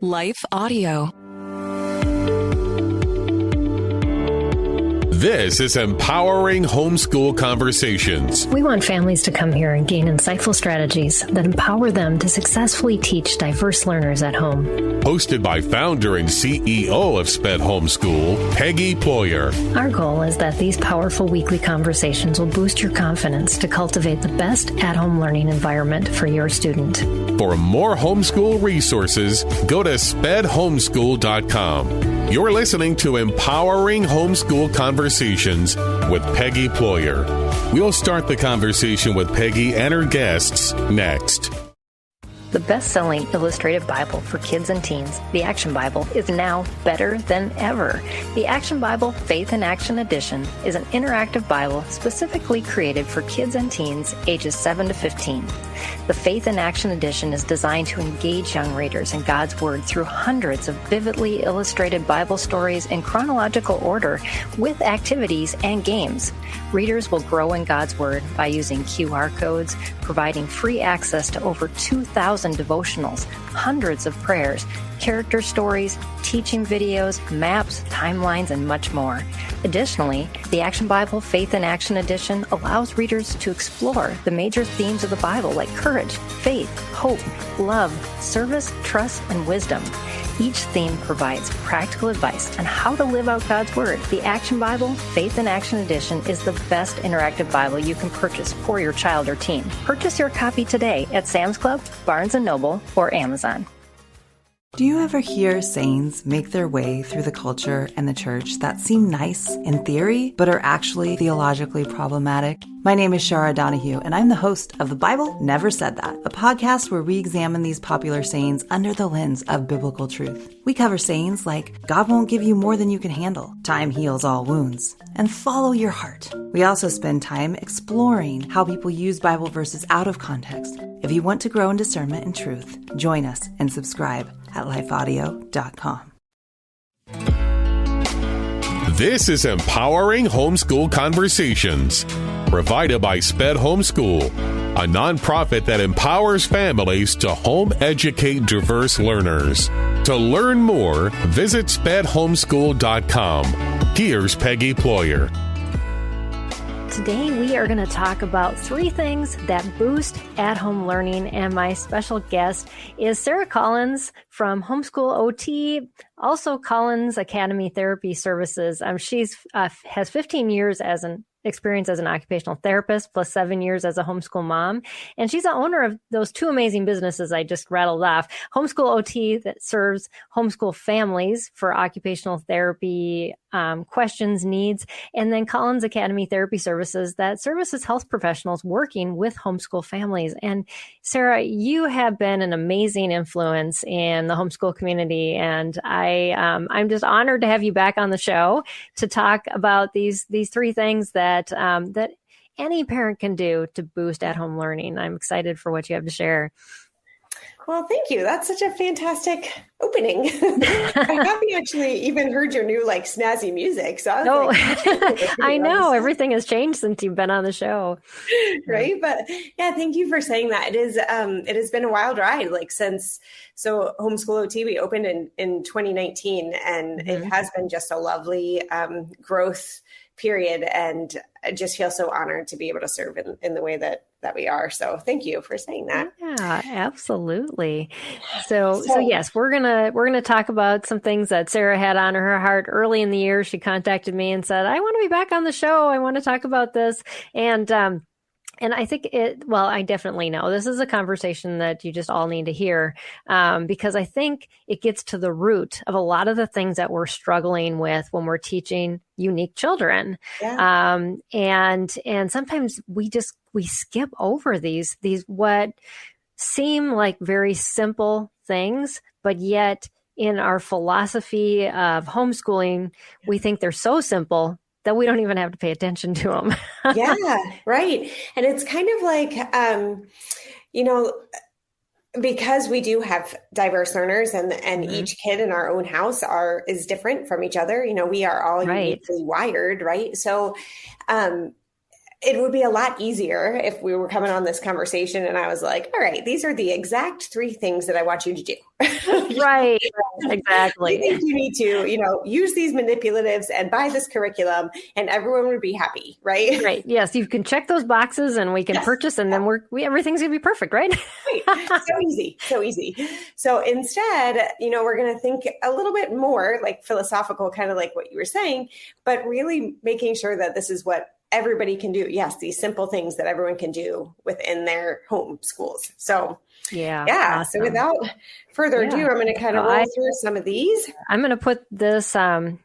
Life Audio. This is Empowering Homeschool Conversations. We want families to come here and gain insightful strategies that empower them to successfully teach diverse learners at home. Hosted by founder and CEO of SPED Homeschool, Peggy Ployer. Our goal is that these powerful weekly conversations will boost your confidence to cultivate the best at-home learning environment for your student. For more homeschool resources, go to spedhomeschool.com. You're listening to Empowering Homeschool Conversations with Peggy Ployer. We'll start the conversation with Peggy and her guests next. The best-selling illustrated Bible for kids and teens, the Action Bible, is now better than ever. The Action Bible Faith in Action Edition is an interactive Bible specifically created for kids and teens ages 7 to 15. The Faith in Action Edition is designed to engage young readers in God's Word through hundreds of vividly illustrated Bible stories in chronological order with activities and games. Readers will grow in God's Word by using QR codes, providing free access to over 2,000 devotionals, hundreds of prayers, character stories, teaching videos, maps, timelines, and much more. Additionally, the Action Bible Faith in Action Edition allows readers to explore the major themes of the Bible like courage, faith, hope, love, service, trust, and wisdom. Each theme provides practical advice on how to live out God's Word. The Action Bible Faith in Action Edition is the best interactive Bible you can purchase for your child or teen. Purchase your copy today at Sam's Club, Barnes & Noble, or Amazon. Do you ever hear sayings make their way through the culture and the church that seem nice in theory, but are actually theologically problematic? My name is Shara Donahue, and I'm the host of The Bible Never Said That, a podcast where we examine these popular sayings under the lens of biblical truth. We cover sayings like, God won't give you more than you can handle, time heals all wounds, and follow your heart. We also spend time exploring how people use Bible verses out of context. If you want to grow in discernment and truth, join us and subscribe at lifeaudio.com. This is Empowering Homeschool Conversations, provided by SPED Homeschool, a nonprofit that empowers families to home educate diverse learners. To learn more, visit spedhomeschool.com. Here's Peggy Ployer. Today we are going to talk about 3 things that boost at-home learning, and my special guest is Sarah Collins from Homeschool OT, also Collins Academy Therapy Services. She's has 15 years as an experience as an occupational therapist, plus 7 years as a homeschool mom. And she's the owner of those 2 amazing businesses I just rattled off. Homeschool OT, that serves homeschool families for occupational therapy questions, needs, and then Collins Academy Therapy Services that services health professionals working with homeschool families. And Sarah, you have been an amazing influence in the homeschool community, and I'm just honored to have you back on the show to talk about these 3 things that any parent can do to boost at-home learning. I'm excited for what you have to share. Well, thank you. That's such a fantastic opening. I haven't actually even heard your new snazzy music. So I know everything has changed since you've been on the show. Right. But yeah, thank you for saying that. It has been a wild ride, since Homeschool OT, we opened in 2019, and it has been just a lovely growth period. And I just feel so honored to be able to serve in the way that we are. So thank you for saying that. Yeah, absolutely. So yes, we're going to talk about some things that Sarah had on her heart early in the year. She contacted me and said, I want to be back on the show. I want to talk about this. And I think I definitely know this is a conversation that you just all need to hear, because I think it gets to the root of a lot of the things that we're struggling with when we're teaching unique children. Yeah. And sometimes we skip over these what seem like very simple things, but yet in our philosophy of homeschooling, we think they're so simple that we don't even have to pay attention to them. Yeah, right. And it's kind of because we do have diverse learners and each kid in our own house is different from each other. We are all uniquely wired, right? So it would be a lot easier if we were coming on this conversation and I was like, all right, these are the exact 3 things that I want you to do. Right. Exactly. I think you need to, use these manipulatives and buy this curriculum and everyone would be happy, right? Right. Yes. You can check those boxes and we can purchase and then everything's going to be perfect, right? Right. So easy. So instead, we're going to think a little bit more like philosophical, kind of like what you were saying, but really making sure that this is what everybody can do. Yes, these simple things that everyone can do within their home schools. So yeah. Awesome. So without further ado, I'm going to kind of roll through some of these. I'm going to put this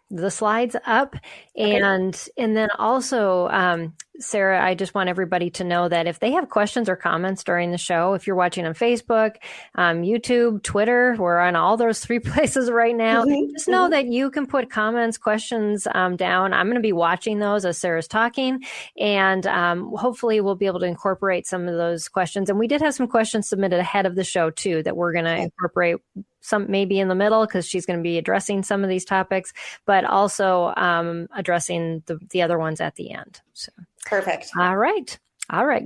the slides up, and then also, Sarah, I just want everybody to know that if they have questions or comments during the show, if you're watching on Facebook, YouTube, Twitter, we're on all those 3 places right now. Just know that you can put comments, questions down. I'm going to be watching those as Sarah's talking, and hopefully we'll be able to incorporate some of those questions. And we did have some questions submitted ahead of the show too that we're going to incorporate. Some maybe in the middle because she's going to be addressing some of these topics, but also addressing the other ones at the end. So perfect. All right.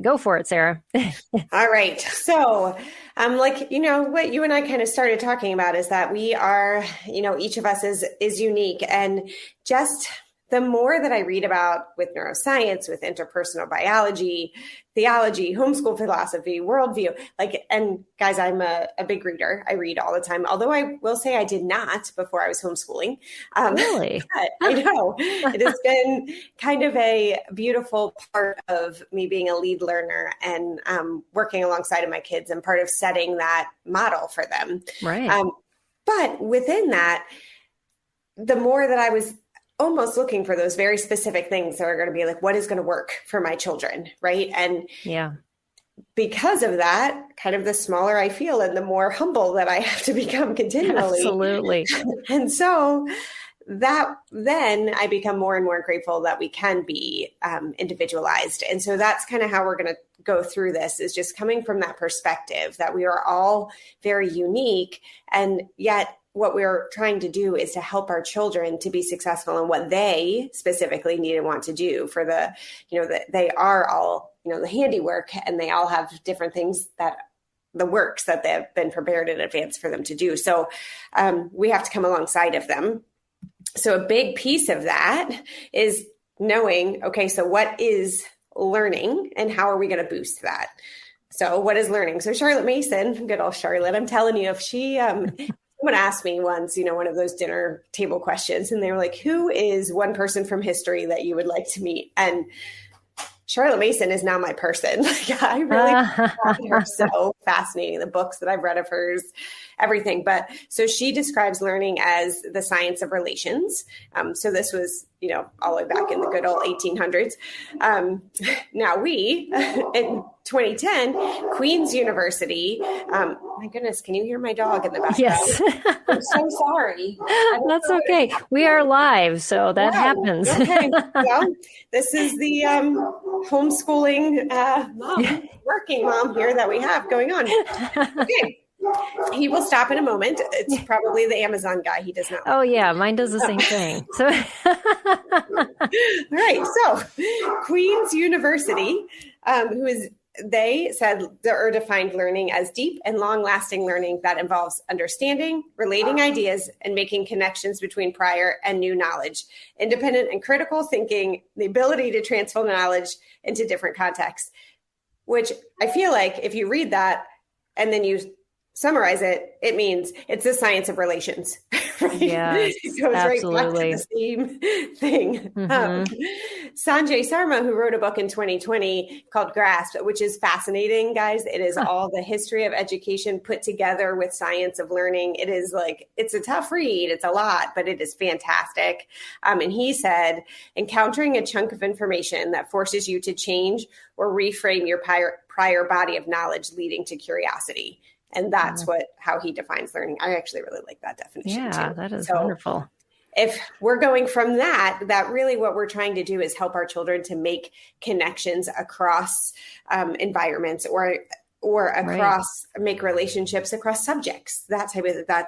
Go for it, Sarah. All right. So what you and I kind of started talking about is that we are, each of us is unique, and just the more that I read about with neuroscience, with interpersonal biology, theology, homeschool philosophy, worldview, and guys, I'm a big reader. I read all the time, although I will say I did not before I was homeschooling. Really? I know. It has been kind of a beautiful part of me being a lead learner and working alongside of my kids and part of setting that model for them. Right. But within that, the more that I was almost looking for those very specific things that are going to be like, what is going to work for my children, right? And because of that, kind of the smaller I feel and the more humble that I have to become continually. Absolutely. And so that then I become more and more grateful that we can be individualized. And so that's kind of how we're going to go through this, is just coming from that perspective that we are all very unique, and yet what we're trying to do is to help our children to be successful in what they specifically need and want to do for that they are all, the handiwork, and they all have different things that the works that they've been prepared in advance for them to do. So we have to come alongside of them. So a big piece of that is knowing, okay, so what is learning and how are we going to boost that? So what is learning? So Charlotte Mason, good old Charlotte, I'm telling you, if she, someone asked me once, one of those dinner table questions, and they were like, who is one person from history that you would like to meet? And Charlotte Mason is now my person. I really find her so fascinating. The books that I've read of hers, everything. But so she describes learning as the science of relations. So this was, all the way back in the good old 1800s. Now we, in 2010, Queen's University. My goodness, can you hear my dog in the background? Yes. I'm so sorry. That's okay. We are live, so that happens. Okay. Well, this is the homeschooling working mom here that we have going on. Okay. He will stop in a moment. It's probably the Amazon guy. He does not. Oh, yeah. Mine does the same thing. So, all right. So Queen's University, they said or defined learning as deep and long-lasting learning that involves understanding, relating ideas, and making connections between prior and new knowledge, independent and critical thinking, the ability to transfer knowledge into different contexts, which I feel like if you read that and then you summarize it, it means it's the science of relations. Right? Yes, it goes absolutely. right back to the same thing. Sanjay Sharma, who wrote a book in 2020 called Grasp, which is fascinating, guys. It is all the history of education put together with science of learning. It is it's a tough read. It's a lot, but it is fantastic. And he said, encountering a chunk of information that forces you to change or reframe your prior body of knowledge, leading to curiosity. And that's how he defines learning. I actually really like that definition too. Yeah, that is wonderful. If we're going from that really what we're trying to do is help our children to make connections across environments or across, make relationships across subjects, that type of,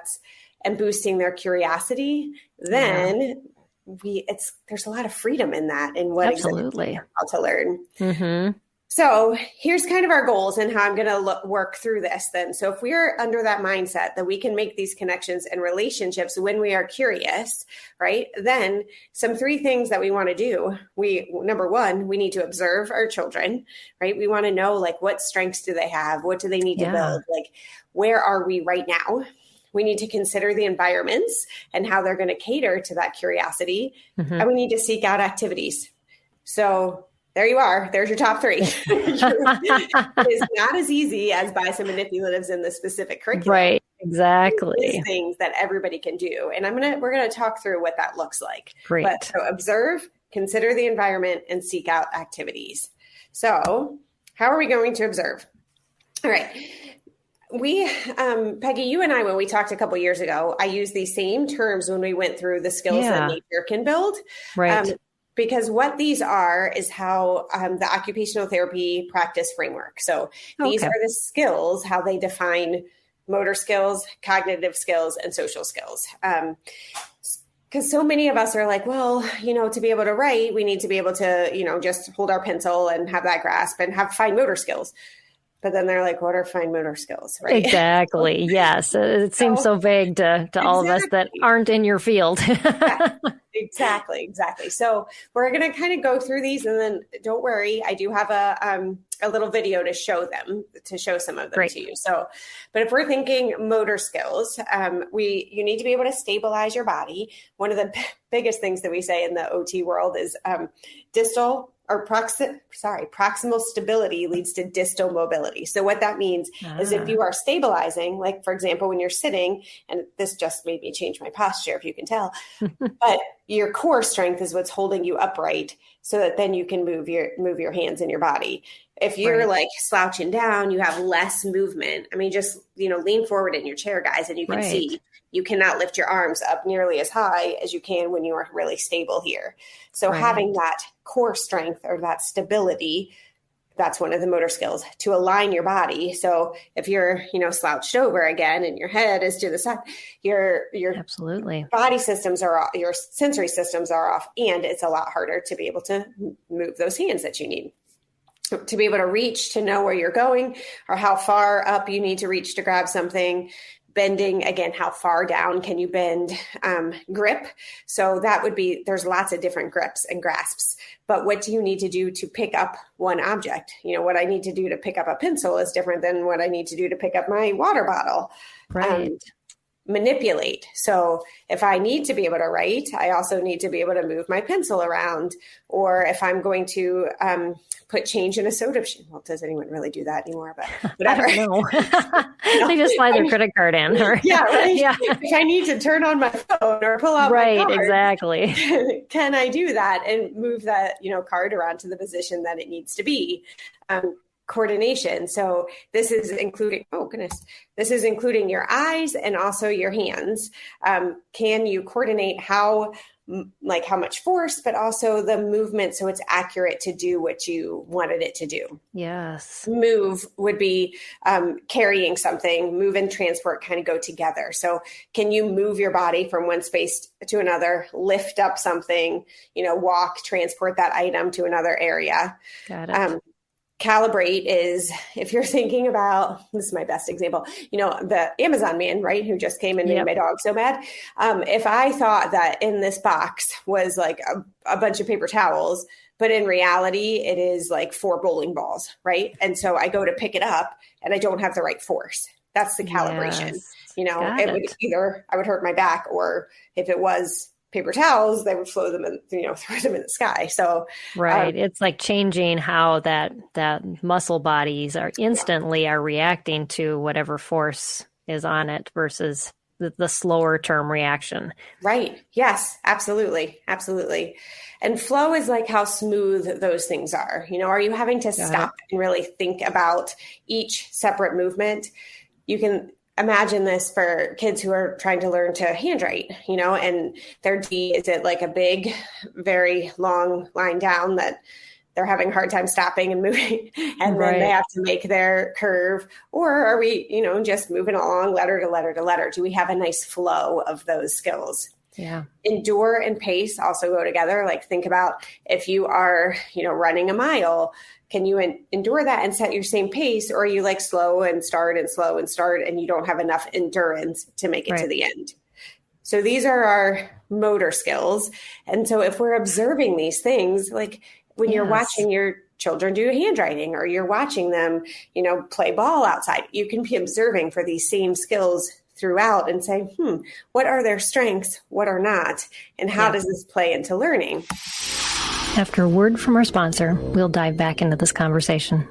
and boosting their curiosity, then there's a lot of freedom in that, and what Absolutely. exactly how to learn. Mm-hmm. So here's kind of our goals and how I'm going to work through this then. So if we are under that mindset that we can make these connections and relationships when we are curious, right? Then some 3 things that we want to do. Number 1, we need to observe our children, right? We want to know, like, what strengths do they have? What do they need to build? Like, where are we right now? We need to consider the environments and how they're going to cater to that curiosity. Mm-hmm. And we need to seek out activities. So there you are. There's your top 3. It is not as easy as buy some manipulatives in the specific curriculum. Right. Exactly. These things that everybody can do. And we're going to talk through what that looks like. Great. But so observe, consider the environment, and seek out activities. So how are we going to observe? All right. We, Peggy, you and I, when we talked a couple years ago, I used these same terms when we went through the skills that nature can build. Right. Because what these are is how the occupational therapy practice framework. So these are the skills, how they define motor skills, cognitive skills, and social skills. Because so many of us are like, well, to be able to write, we need to be able to, just hold our pencil and have that grasp and have fine motor skills. But then they're like, what are fine motor skills? Right? Exactly. Yes. It seems so vague to all of us that aren't in your field. Yeah, exactly. So we're going to kind of go through these, and then don't worry, I do have a little video to show some of them Great. To you. So, but if we're thinking motor skills, you need to be able to stabilize your body. One of the biggest things that we say in the OT world is proximal stability leads to distal mobility. So what that means is if you are stabilizing, like, for example, when you're sitting, and this just made me change my posture, if you can tell, but your core strength is what's holding you upright so that then you can move your hands and your body. If you're like slouching down, you have less movement. I mean, just, lean forward in your chair, guys, and you can see you cannot lift your arms up nearly as high as you can when you are really stable here. So having that core strength or that stability, that's one of the motor skills, to align your body. So if you're, slouched over again and your head is to the side, your absolutely body systems are off, your sensory systems are off, and it's a lot harder to be able to move those hands that you need. To be able to reach, to know where you're going or how far up you need to reach to grab something. Bending, again, how far down can you bend? Grip. So that would be, there's lots of different grips and grasps, but what do you need to do to pick up one object? What I need to do to pick up a pencil is different than what I need to do to pick up my water bottle. Right. Manipulate. So if I need to be able to write, I also need to be able to move my pencil around. Or if I'm going to put change in a soda machine. Well, does anyone really do that anymore? But whatever. I don't know. They just slide their credit card in. Or, right. Yeah. If I need to turn on my phone or pull out my card, exactly. Can I do that and move that, card around to the position that it needs to be? Coordination. So this is including, this is including your eyes and also your hands. Can you coordinate how much force, but also the movement so it's accurate to do what you wanted it to do? Yes. Move would be carrying something. Move and transport kind of go together. So can you move your body from one space to another, lift up something, walk, transport that item to another area? Got it. Calibrate is, if you're thinking about, this is my best example, the Amazon man, right, who just came and made my dog so mad. If I thought that in this box was like a bunch of paper towels, but in reality, it is like 4 bowling balls, right? And so I go to pick it up and I don't have the right force. That's the calibration. Yes. Would either, I would hurt my back, or if it was paper towels, they would flow them and, throw them in the sky. So, right. It's like changing how that muscle bodies are instantly are reacting to whatever force is on it versus the slower term reaction. Right. Yes, absolutely. Absolutely. And flow is like how smooth those things are. Are you having to stop and really think about each separate movement? You can imagine this for kids who are trying to learn to handwrite, and their D, is it like a big, very long line down that they're having a hard time stopping and moving, and then they have to make their curve? Or are we, just moving along letter to letter to letter? Do we have a nice flow of those skills? Yeah. Endure and pace also go together. Like think about if you are, running a mile, can you endure that and set your same pace, or are you like slow and start and you don't have enough endurance to make it to the end? So these are our motor skills. And so if we're observing these things, like when you're watching your children do handwriting, or you're watching them, play ball outside, you can be observing for these same skills throughout and say, what are their strengths? What are not? And how does this play into learning? After a word from our sponsor, we'll dive back into this conversation.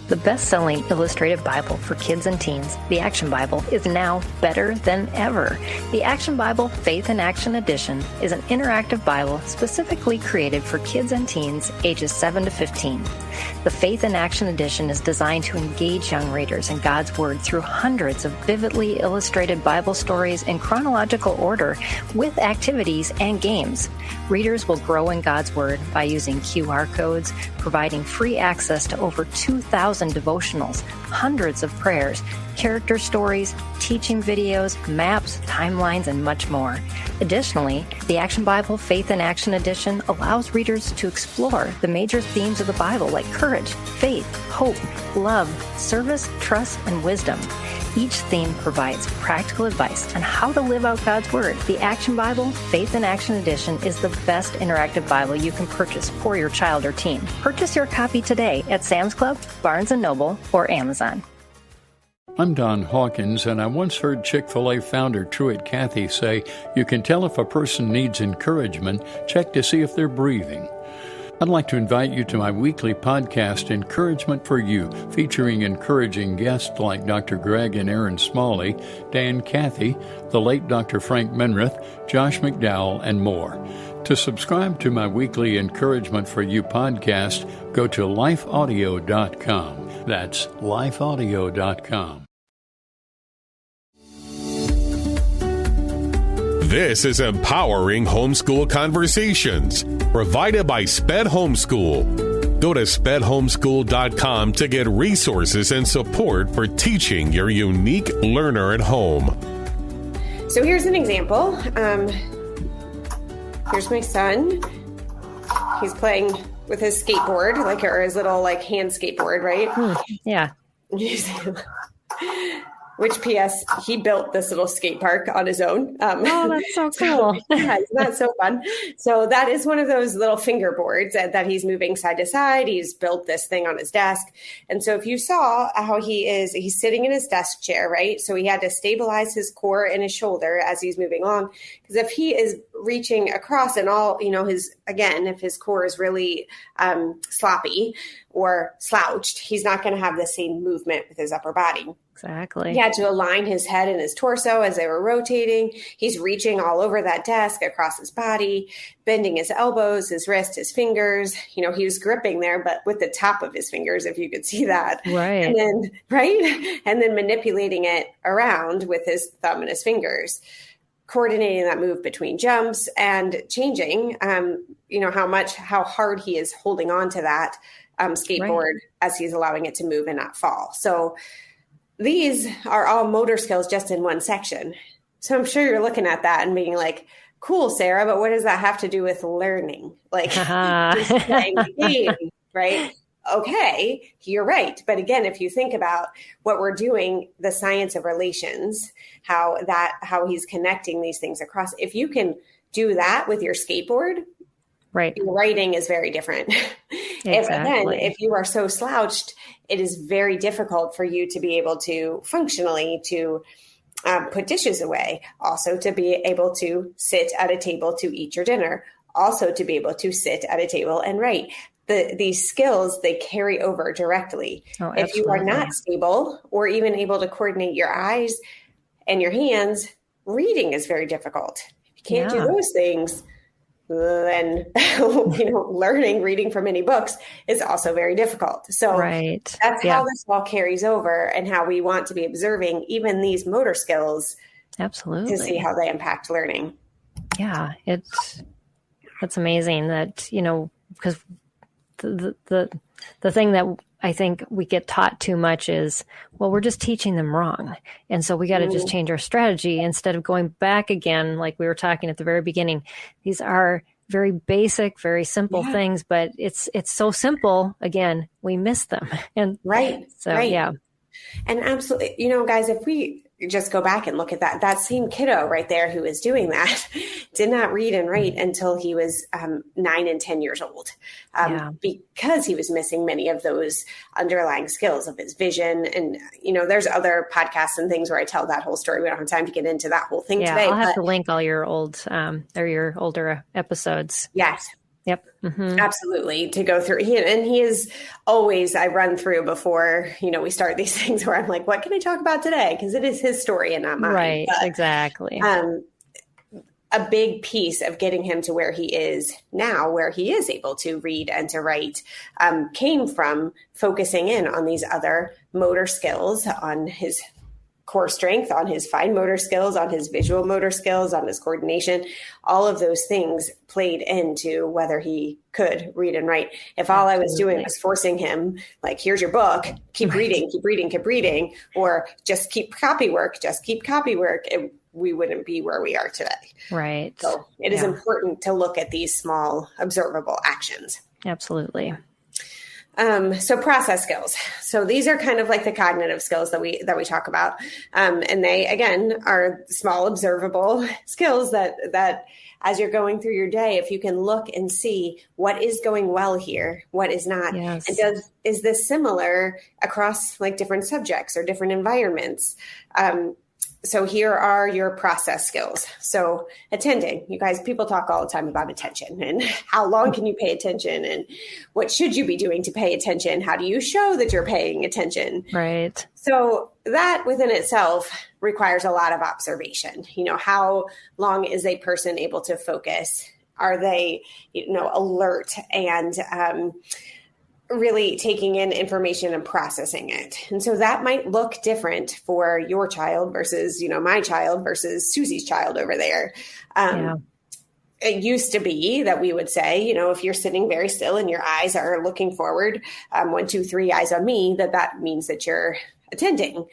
The best-selling illustrative Bible for kids and teens, the Action Bible, is now better than ever. The Action Bible Faith in Action Edition is an interactive Bible specifically created for kids and teens ages 7 to 15. The Faith in Action Edition is designed to engage young readers in God's Word through hundreds of vividly illustrated Bible stories in chronological order with activities and games. Readers will grow in God's Word by using QR codes, providing free access to over 2,000 devotionals, hundreds of prayers, character stories, teaching videos, maps, timelines, and much more. Additionally, the Action Bible Faith in Action Edition allows readers to explore the major themes of the Bible like courage, faith, hope, love, service, trust, and wisdom. Each theme provides practical advice on how to live out God's Word. The Action Bible Faith in Action Edition is the best interactive Bible you can purchase for your child or teen. Purchase your copy today at Sam's Club, Barnes & Noble, or Amazon. I'm Don Hawkins, and I once heard Chick-fil-A founder Truett Cathy say, "You can tell if a person needs encouragement, check to see if they're breathing." I'd like to invite you to my weekly podcast, Encouragement for You, featuring encouraging guests like Dr. Greg and Aaron Smalley, Dan Cathy, the late Dr. Frank Menrith, Josh McDowell, and more. To subscribe to my weekly Encouragement for You podcast, go to lifeaudio.com. That's lifeaudio.com. This is Empowering Homeschool Conversations, provided by Sped Homeschool. Go to spedhomeschool.com to get resources and support for teaching your unique learner at home. So here's an example. Here's my son. He's playing with his skateboard, or his little hand skateboard, right? Yeah. Which, P.S., he built this little skate park on his own. Oh, that's so cool. Yeah, isn't that so fun? So that is one of those little fingerboards that he's moving side to side. He's built this thing on his desk. And so if you saw how he's sitting in his desk chair, right? So he had to stabilize his core and his shoulder as he's moving along. Because if he is reaching across and all, if his core is really sloppy or slouched, he's not going to have the same movement with his upper body. Exactly. He had to align his head and his torso as they were rotating. He's reaching all over that desk, across his body, bending his elbows, his wrist, his fingers. He was gripping there, but with the top of his fingers, if you could see that. Right. And then manipulating it around with his thumb and his fingers, coordinating that move between jumps and changing, how hard he is holding on to that skateboard as he's allowing it to move and not fall. So these are all motor skills just in one section. So I'm sure you're looking at that and being like, cool, Sarah, but what does that have to do with learning? Just playing the game, right? Okay, you're right. But again, if you think about what we're doing, the science of relations, how he's connecting these things across, if you can do that with your skateboard, right, your writing is very different. Exactly. If you are so slouched, it is very difficult for you to be able to functionally to put dishes away, also to be able to sit at a table to eat your dinner, also to be able to sit at a table and write. These skills, they carry over directly. Oh, if you are not stable or even able to coordinate your eyes and your hands, reading is very difficult. If you can't do those things, then reading from any books is also very difficult. So that's how this all carries over and how we want to be observing even these motor skills. Absolutely. To see how they impact learning. Yeah, it's amazing that, because the thing that I think we get taught too much is, well, we're just teaching them wrong. And so we got to just change our strategy instead of going back again, like we were talking at the very beginning. These are very basic, very simple things, but it's so simple. Again, we miss them. And yeah. And absolutely, guys, if we just go back and look at that same kiddo right there who is doing that did not read and write until he was 9 and 10 years old, because he was missing many of those underlying skills of his vision. And, there's other podcasts and things where I tell that whole story. We don't have time to get into that whole thing today. I'll have to link all your old or your older episodes. Yes. Yep. Mm-hmm. Absolutely. To go through. He is always, I run through before, we start these things where I'm like, what can I talk about today? Because it is his story and not mine. Right. But, exactly. A big piece of getting him to where he is now, where he is able to read and to write, came from focusing in on these other motor skills, on his core strength, on his fine motor skills, on his visual motor skills, on his coordination. All of those things played into whether he could read and write. If all I was doing was forcing him, like, here's your book, keep reading, keep reading, keep reading, or just keep copy work, we wouldn't be where we are today. Right. So it is important to look at these small observable actions. Absolutely. So process skills. So these are kind of like the cognitive skills that we talk about. And they, again, are small observable skills that as you're going through your day, if you can look and see what is going well here, what is not, and is this similar across like different subjects or different environments? So here are your process skills. So attending, you guys, people talk all the time about attention and how long can you pay attention and what should you be doing to pay attention? How do you show that you're paying attention? Right. So that within itself requires a lot of observation. How long is a person able to focus? Are they, alert and, really taking in information and processing it. And so that might look different for your child versus, my child versus Susie's child over there. It used to be that we would say, if you're sitting very still and your eyes are looking forward, 1, 2, 3 eyes on me, that means that you're attending.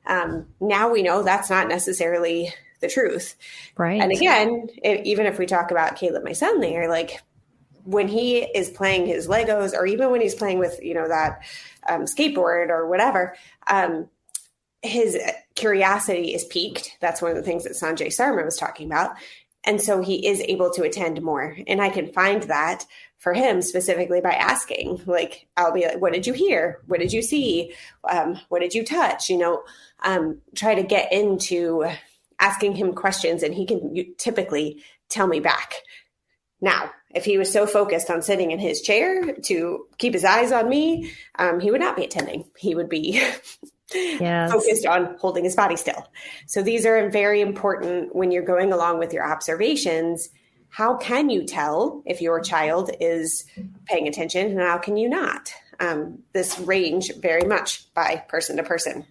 Now we know that's not necessarily the truth. Right. And again, even if we talk about Caleb, my son there, like, when he is playing his Legos or even when he's playing with, that skateboard or whatever, his curiosity is piqued. That's one of the things that Sanjay Sarma was talking about. And so he is able to attend more. And I can find that for him specifically by asking, like, I'll be like, what did you hear? What did you see? What did you touch? Try to get into asking him questions and he can typically tell me back. Now, if he was so focused on sitting in his chair to keep his eyes on me, he would not be attending. He would be focused on holding his body still. So these are very important when you're going along with your observations. How can you tell if your child is paying attention and how can you not? This range very much by person to person.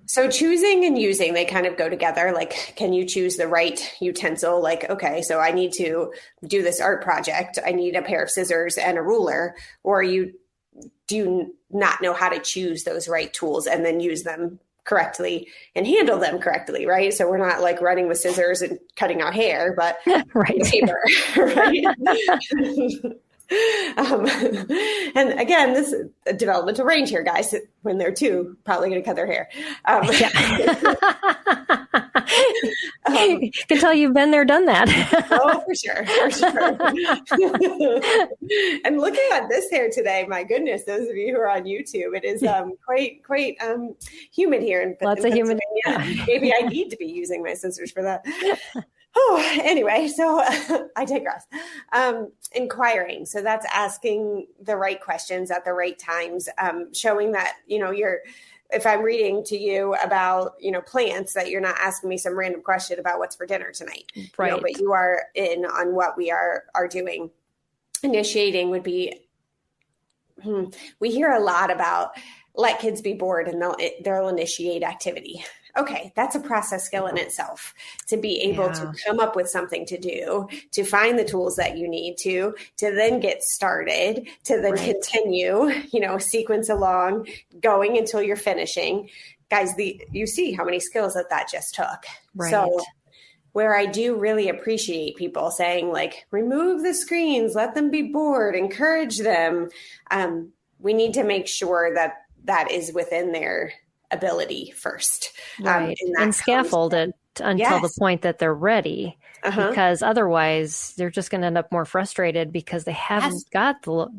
So choosing and using, they kind of go together. Like, can you choose the right utensil? Like, okay, so I need to do this art project. I need a pair of scissors and a ruler. Or do you not know how to choose those right tools and then use them correctly and handle them correctly, right? So we're not like running with scissors and cutting out hair, but right. paper, right? And again, this is a developmental range here, guys. When they're 2, probably going to cut their hair. You can tell you've been there, done that. Oh, for sure. And looking at this hair today, my goodness, those of you who are on YouTube, it is quite humid here in Lots of humid. Maybe I need to be using my scissors for that. Oh, anyway, so I digress. Inquiring. So that's asking the right questions at the right times, showing that, if I'm reading to you about, plants, that you're not asking me some random question about what's for dinner tonight, right? But you are in on what we are doing. Initiating would be, we hear a lot about let kids be bored and they'll initiate activity. okay, that's a process skill in itself, to be able to come up with something to do, to find the tools that you need to then get started, to then continue, sequence along, going until you're finishing. Guys, you see how many skills that just took. Right. So where I do really appreciate people saying, like, remove the screens, let them be bored, encourage them. We need to make sure that is within their ability first. Right. And scaffold it until the point that they're ready, because otherwise they're just going to end up more frustrated because they haven't got the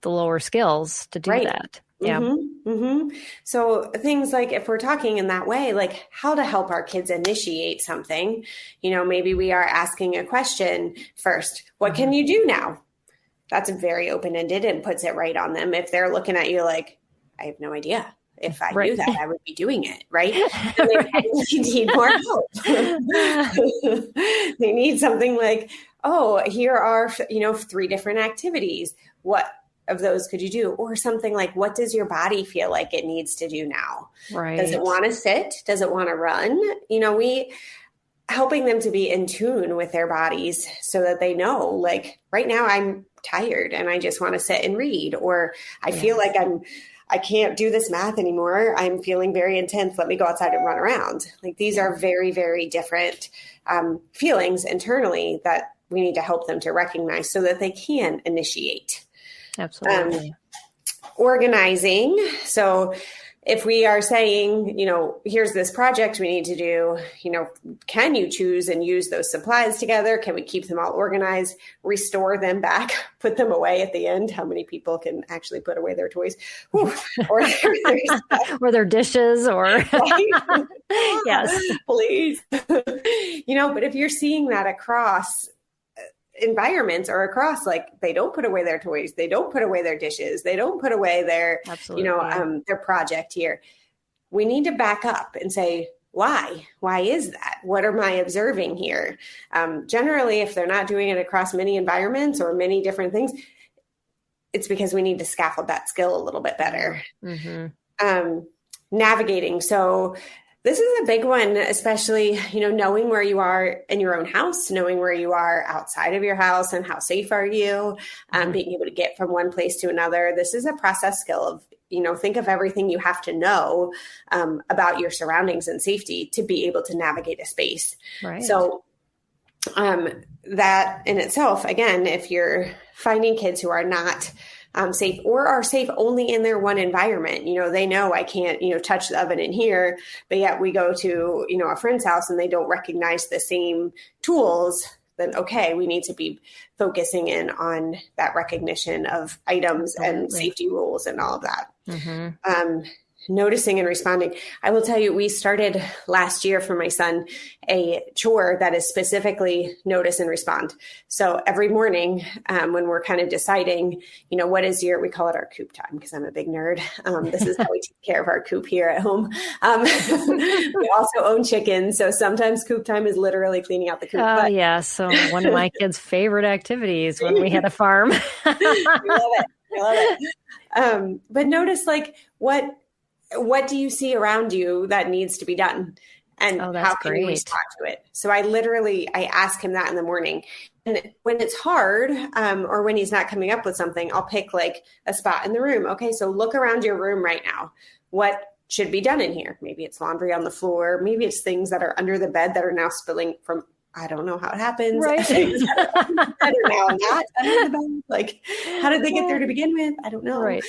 lower skills to do that. Yeah. Mm-hmm. Mm-hmm. So things like, if we're talking in that way, like how to help our kids initiate something, maybe we are asking a question first. What can you do now? That's very open-ended and puts it right on them. If they're looking at you like, I have no idea. If I knew that, I would be doing it, right? And they need more help. They need something like, oh, here are, 3 different activities. What of those could you do? Or something like, what does your body feel like it needs to do now? Right. Does it want to sit? Does it want to run? We helping them to be in tune with their bodies so that they know, like, right now I'm tired and I just want to sit and read, or I feel like I can't do this math anymore. I'm feeling very intense. Let me go outside and run around. Like, these are very, very different feelings internally that we need to help them to recognize so that they can initiate. Absolutely. Organizing. So if we are saying, here's this project we need to do, can you choose and use those supplies together? Can we keep them all organized, restore them back, put them away at the end? How many people can actually put away their toys? Or or their dishes, or yes, please. But if you're seeing that across environments or across, like, they don't put away their toys, they don't put away their dishes, they don't put away their, their project here. We need to back up and say, why is that? What am I observing here? Generally, if they're not doing it across many environments or many different things, it's because we need to scaffold that skill a little bit better. Mm-hmm. Navigating. So this is a big one, especially, knowing where you are in your own house, knowing where you are outside of your house and how safe are you, being able to get from one place to another. This is a process skill of, think of everything you have to know about your surroundings and safety to be able to navigate a space. Right. So that in itself, again, if you're finding kids who are not safe or are safe only in their one environment, they know I can't, touch the oven in here, but yet we go to, a friend's house and they don't recognize the same tools, then okay, we need to be focusing in on that recognition of items and safety rules and all of that. Mm-hmm. Noticing and responding. I will tell you, we started last year for my son a chore that is specifically notice and respond. So every morning when we're kind of deciding, what is we call it our coop time, because I'm a big nerd. This is how we take care of our coop here at home. We also own chickens. So sometimes coop time is literally cleaning out the coop. Yeah. So one of my kids' favorite activities when we had a farm. We love it. But notice, like, what do you see around you that needs to be done? And how can you respond to it? So I ask him that in the morning. And when it's hard, or when he's not coming up with something, I'll pick like a spot in the room. Okay, so look around your room right now. What should be done in here? Maybe it's laundry on the floor. Maybe it's things that are under the bed that are now spilling from, I don't know how it happens. Right. That are now not under the bed. Like, how did they get there to begin with? I don't know. Right.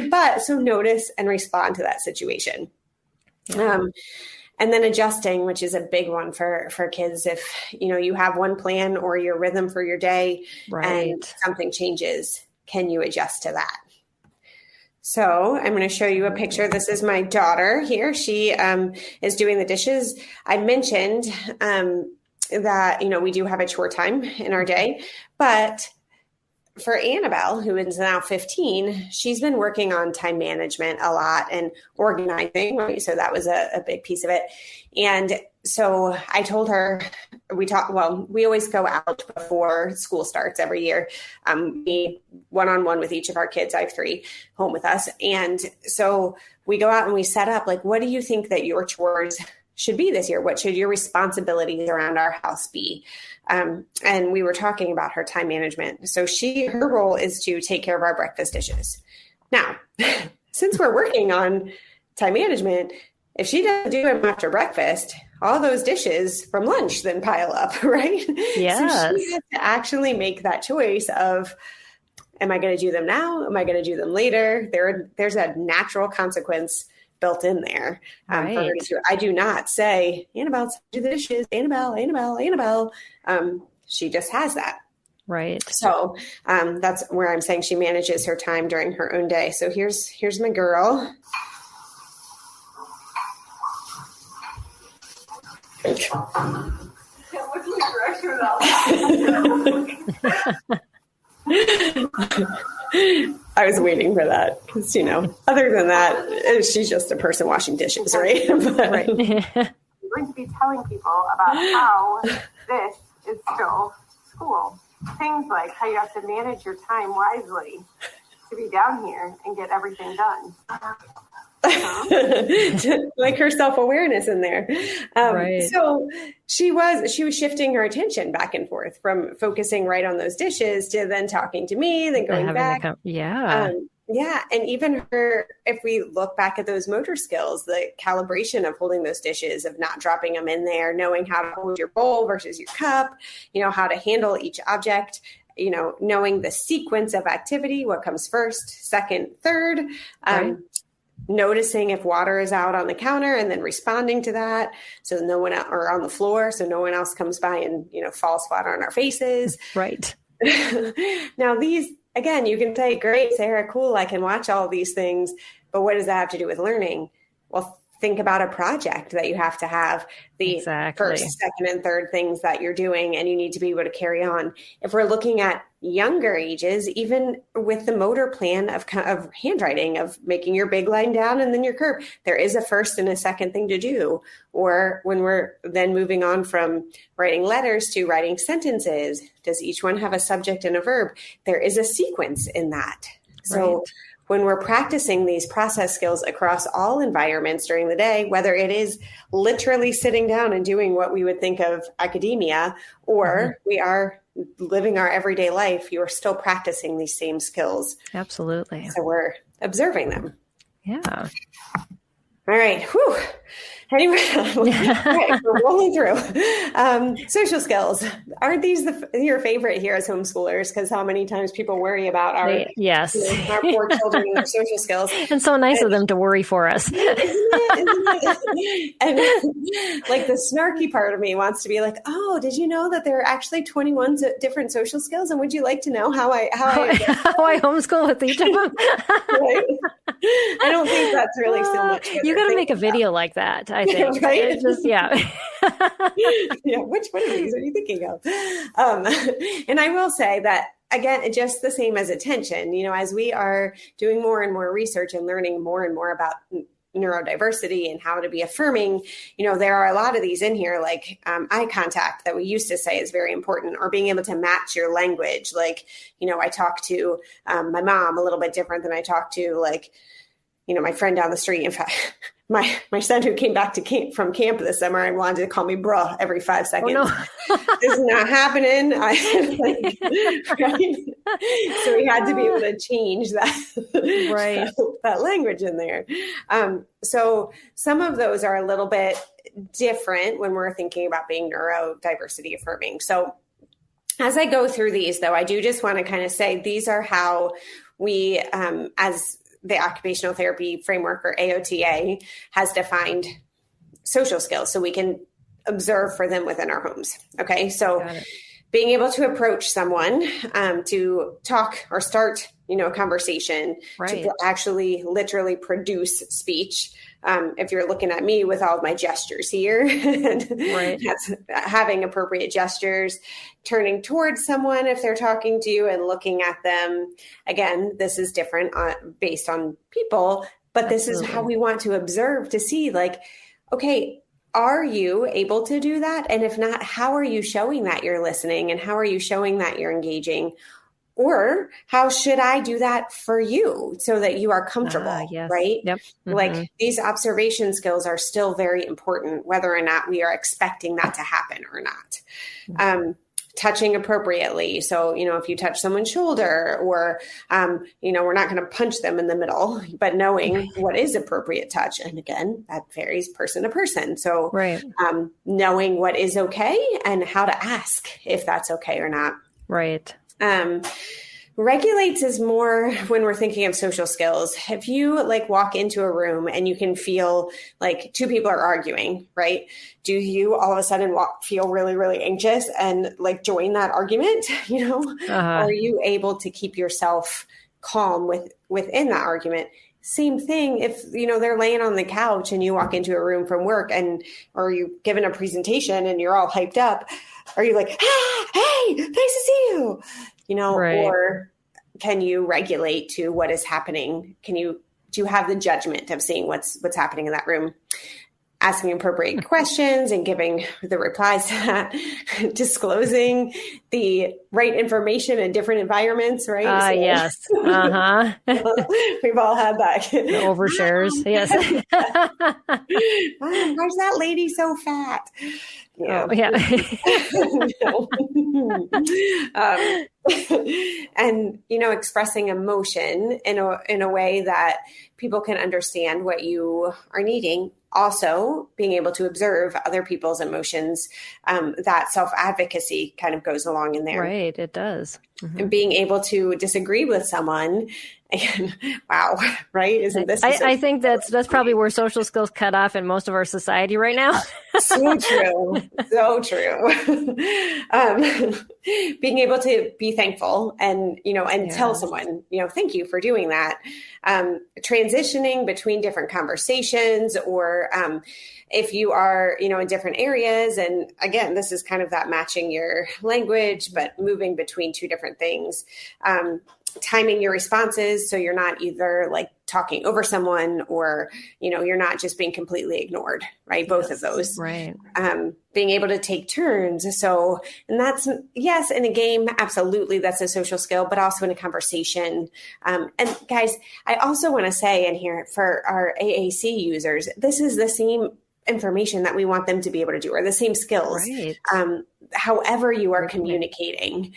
But so notice and respond to that situation. Yeah. And then adjusting, which is a big one for kids. If, you have one plan or your rhythm for your day and something changes, can you adjust to that? So I'm going to show you a picture. This is my daughter here. She is doing the dishes. I mentioned that, we do have a chore time in our day, but for Annabelle, who is now 15, she's been working on time management a lot and organizing. Right? So that was a big piece of it. And so I told her, we always go out before school starts every year. We one-on-one with each of our kids. I have 3 home with us. And so we go out and we set up, like, what do you think that your chores should be this year? What should your responsibilities around our house be? And we were talking about her time management. So her role is to take care of our breakfast dishes. Now, since we're working on time management, if she doesn't do them after breakfast, all those dishes from lunch then pile up, right? Yes. So she has to actually make that choice of, am I going to do them now? Am I going to do them later? There's a natural consequence built in there for her to do. I do not say, Annabelle, do the dishes, Annabelle. She just has that. Right. So that's where I'm saying she manages her time during her own day. So here's my girl. I was waiting for that because, other than that, she's just a person washing dishes, right? Right. I'm going to be telling people about how this is still school. Things like how you have to manage your time wisely to be down here and get everything done. Like her self-awareness in there. Right. So she was shifting her attention back and forth from focusing right on those dishes to then talking to me, then going back. Yeah. And even if we look back at those motor skills, the calibration of holding those dishes, of not dropping them in there, knowing how to hold your bowl versus your cup, how to handle each object, knowing the sequence of activity, what comes first, second, third, Right. Noticing if water is out on the counter and then responding to that. So no one or on the floor. So no one else comes by and, falls flat on our faces. Right. Now these, again, you can say, great, Sarah, cool. I can watch all these things, but what does that have to do with learning? Well, think about a project that you have to have the first, second, and third things that you're doing, and you need to be able to carry on. If we're looking at younger ages, even with the motor plan of handwriting, of making your big line down and then your curve, there is a first and a second thing to do. Or when we're then moving on from writing letters to writing sentences, does each one have a subject and a verb? There is a sequence in that. So Right. When we're practicing these process skills across all environments during the day, whether it is literally sitting down and doing what we would think of academia, or we are living our everyday life, you are still practicing these same skills. Absolutely. So we're observing them. Yeah. All right. Whew. Anyway, all right, we're rolling through. Social skills. Aren't these your favorite here as homeschoolers? Because how many times people worry about our poor children and their social skills. And so nice of them to worry for us. Isn't it? And like the snarky part of me wants to be like, oh, did you know that there are actually 21 different social skills? And would you like to know how I homeschool with each of them? Right? I don't think that's really so much. You got to make a video like that, I think. Right? It's just, yeah. Yeah. Which one of these are you thinking of? And I will say that, again, just the same as attention, as we are doing more and more research and learning more and more about neurodiversity and how to be affirming, there are a lot of these in here, like eye contact that we used to say is very important, or being able to match your language. Like, I talk to my mom a little bit different than I talk to, like, my friend down the street. In fact, my son who came back from camp this summer, I wanted to call me bruh every 5 seconds. Oh, no. This is not happening. Right? So we had to be able to change that, that language in there. So some of those are a little bit different when we're thinking about being neurodiversity affirming. So as I go through these, though, I do just want to kind of say these are how we, as the Occupational Therapy Framework, or AOTA, has defined social skills, so we can observe for them within our homes. Okay, so being able to approach someone to talk or start, a conversation, to actually literally produce speech. If you're looking at me with all of my gestures here, that's having appropriate gestures, turning towards someone if they're talking to you and looking at them. Again, this is different based on people, but this is how we want to observe to see, like, okay, are you able to do that? And if not, how are you showing that you're listening? And how are you showing that you're engaging? Or how should I do that for you so that you are comfortable, yes. right? Yep. Mm-hmm. Like these observation skills are still very important, whether or not we are expecting that to happen or not. Touching appropriately. So, if you touch someone's shoulder or, we're not going to punch them in the middle, but knowing what is appropriate touch. And again, that varies person to person. So right. Knowing what is okay and how to ask if that's okay or not. Right. Regulates is more when we're thinking of social skills. If you walk into a room and you can feel like two people are arguing, right? Do you all of a sudden feel really, really anxious and join that argument? Or are you able to keep yourself calm within that argument? Same thing if, they're laying on the couch and you walk into a room from work or you given a presentation and you're all hyped up. Are you like, hey, nice to see you? Right. Or can you regulate to what is happening? Do you have the judgment of seeing what's happening in that room? Asking appropriate questions and giving the replies to that, disclosing the right information in different environments, right? Yes. We've all had that. The overshares. Yes. Why is that lady so fat? Yeah. Oh, yeah. And, expressing emotion in a way that people can understand what you are needing. Also being able to observe other people's emotions, that self-advocacy kind of goes along in there. Right. It does. Mm-hmm. And being able to disagree with someone. And, wow. Right. Isn't this? I think that's probably where social skills cut off in most of our society right now. So true. So true. Being able to be thankful and tell someone, thank you for doing that. Transitioning between different conversations or, if you are, in different areas. And again, this is kind of that matching your language, but moving between two different things. Timing your responses. So you're not either talking over someone or, you're not just being completely ignored, right? Both of those. Right. Being able to take turns. So, and that's, yes, in a game, absolutely. That's a social skill, but also in a conversation. And guys, I also want to say in here for our AAC users, this is the same information that we want them to be able to do, or the same skills. Right. However you are communicating,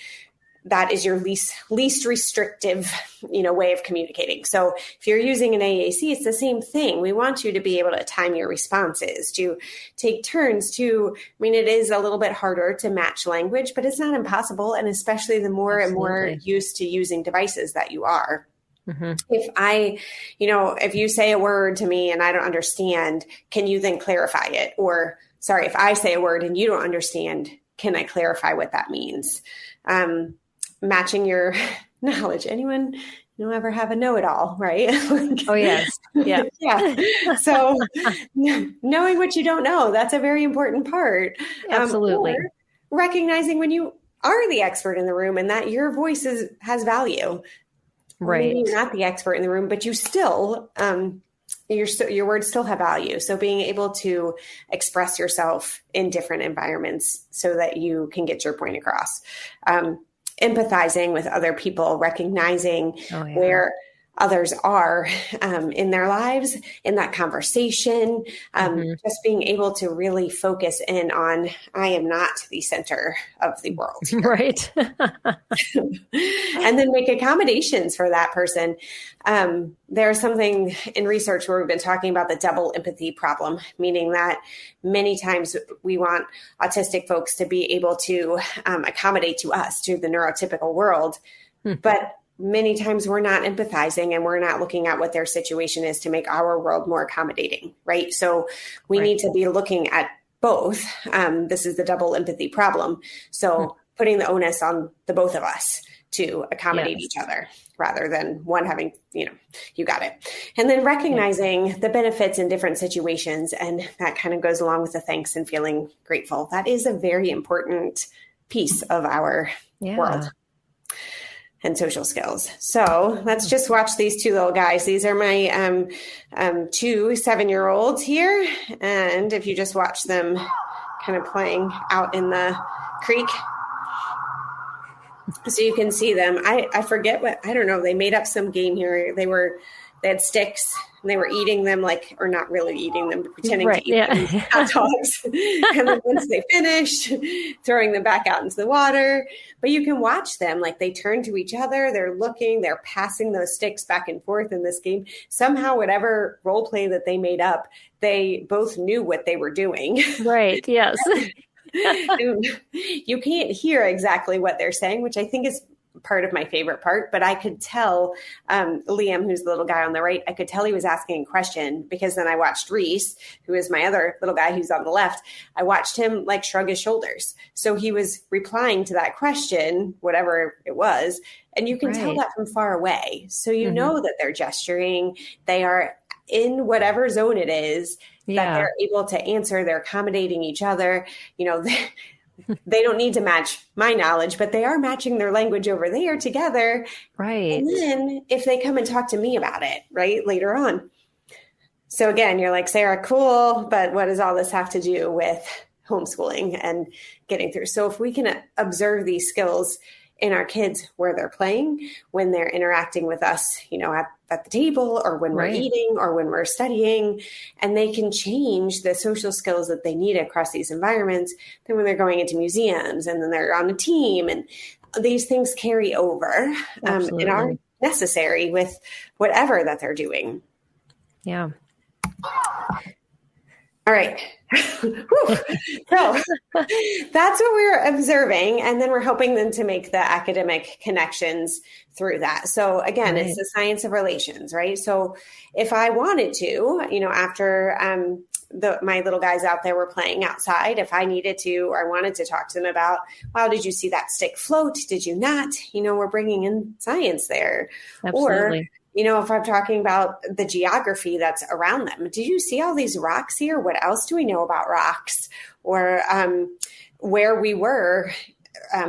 that is your least restrictive, way of communicating. So if you're using an AAC, it's the same thing. We want you to be able to time your responses, to take turns it is a little bit harder to match language, but it's not impossible. And especially the more and more used to using devices that you are. Mm-hmm. If you say a word to me and I don't understand, can you then clarify it? Or sorry, if I say a word and you don't understand, can I clarify what that means? Matching your knowledge. Anyone ever have a know-it-all, right? Oh, yes. Yeah. Yeah. So knowing what you don't know, that's a very important part. Absolutely. Or recognizing when you are the expert in the room and that your voice has value. Right. Maybe you're not the expert in the room, but you still, your words still have value. So being able to express yourself in different environments so that you can get your point across. Empathizing with other people, recognizing where others are in their lives, in that conversation, just being able to really focus in on, I am not the center of the world. Right. And then make accommodations for that person. There's something in research where we've been talking about the double empathy problem, meaning that many times we want autistic folks to be able to accommodate to us, to the neurotypical world, but many times we're not empathizing and we're not looking at what their situation is to make our world more accommodating, right? So we need to be looking at both. This is the double empathy problem. So putting the onus on the both of us to accommodate each other rather than one having, you got it. And then recognizing the benefits in different situations. And that kind of goes along with the thanks and feeling grateful. That is a very important piece of our world and social skills. So let's just watch these two little guys. These are my 2 7-year-olds here. And if you just watch them kind of playing out in the creek. So you can see them. I forget I don't know. They made up some game here. They had sticks and they were eating them or not really eating them, but pretending to eat them, hot dogs. And then once they finished, throwing them back out into the water. But you can watch them, they turn to each other. They're looking, they're passing those sticks back and forth in this game. Somehow, whatever role play that they made up, they both knew what they were doing. Right. Yes. You can't hear exactly what they're saying, which I think is part of my favorite part, but I could tell Liam, who's the little guy on the right, I could tell he was asking a question, because then I watched Reese, who is my other little guy who's on the left. I watched him shrug his shoulders. So he was replying to that question, whatever it was. And you can tell that from far away. So you know that they're gesturing. They are in whatever zone it is that they're able to answer. They're accommodating each other. They don't need to match my knowledge, but they are matching their language over there together. Right. And then if they come and talk to me about it, right, later on. So again, you're like, Sarah, cool, but what does all this have to do with homeschooling and getting through? So if we can observe these skills in our kids where they're playing, when they're interacting with us, at the table, or when we're eating, or when we're studying, and they can change the social skills that they need across these environments. Then when they're going into museums, and then they're on a team, and these things carry over and are necessary with whatever that they're doing. Yeah. All right. So that's what we're observing. And then we're helping them to make the academic connections through that. So again, it's the science of relations, right? So if I wanted to, after my little guys out there were playing outside, if I needed to, or I wanted to talk to them about, wow, did you see that stick float? Did you not? We're bringing in science there. Absolutely. Or, if I'm talking about the geography that's around them, did you see all these rocks here? What else do we know about rocks? Or where we were,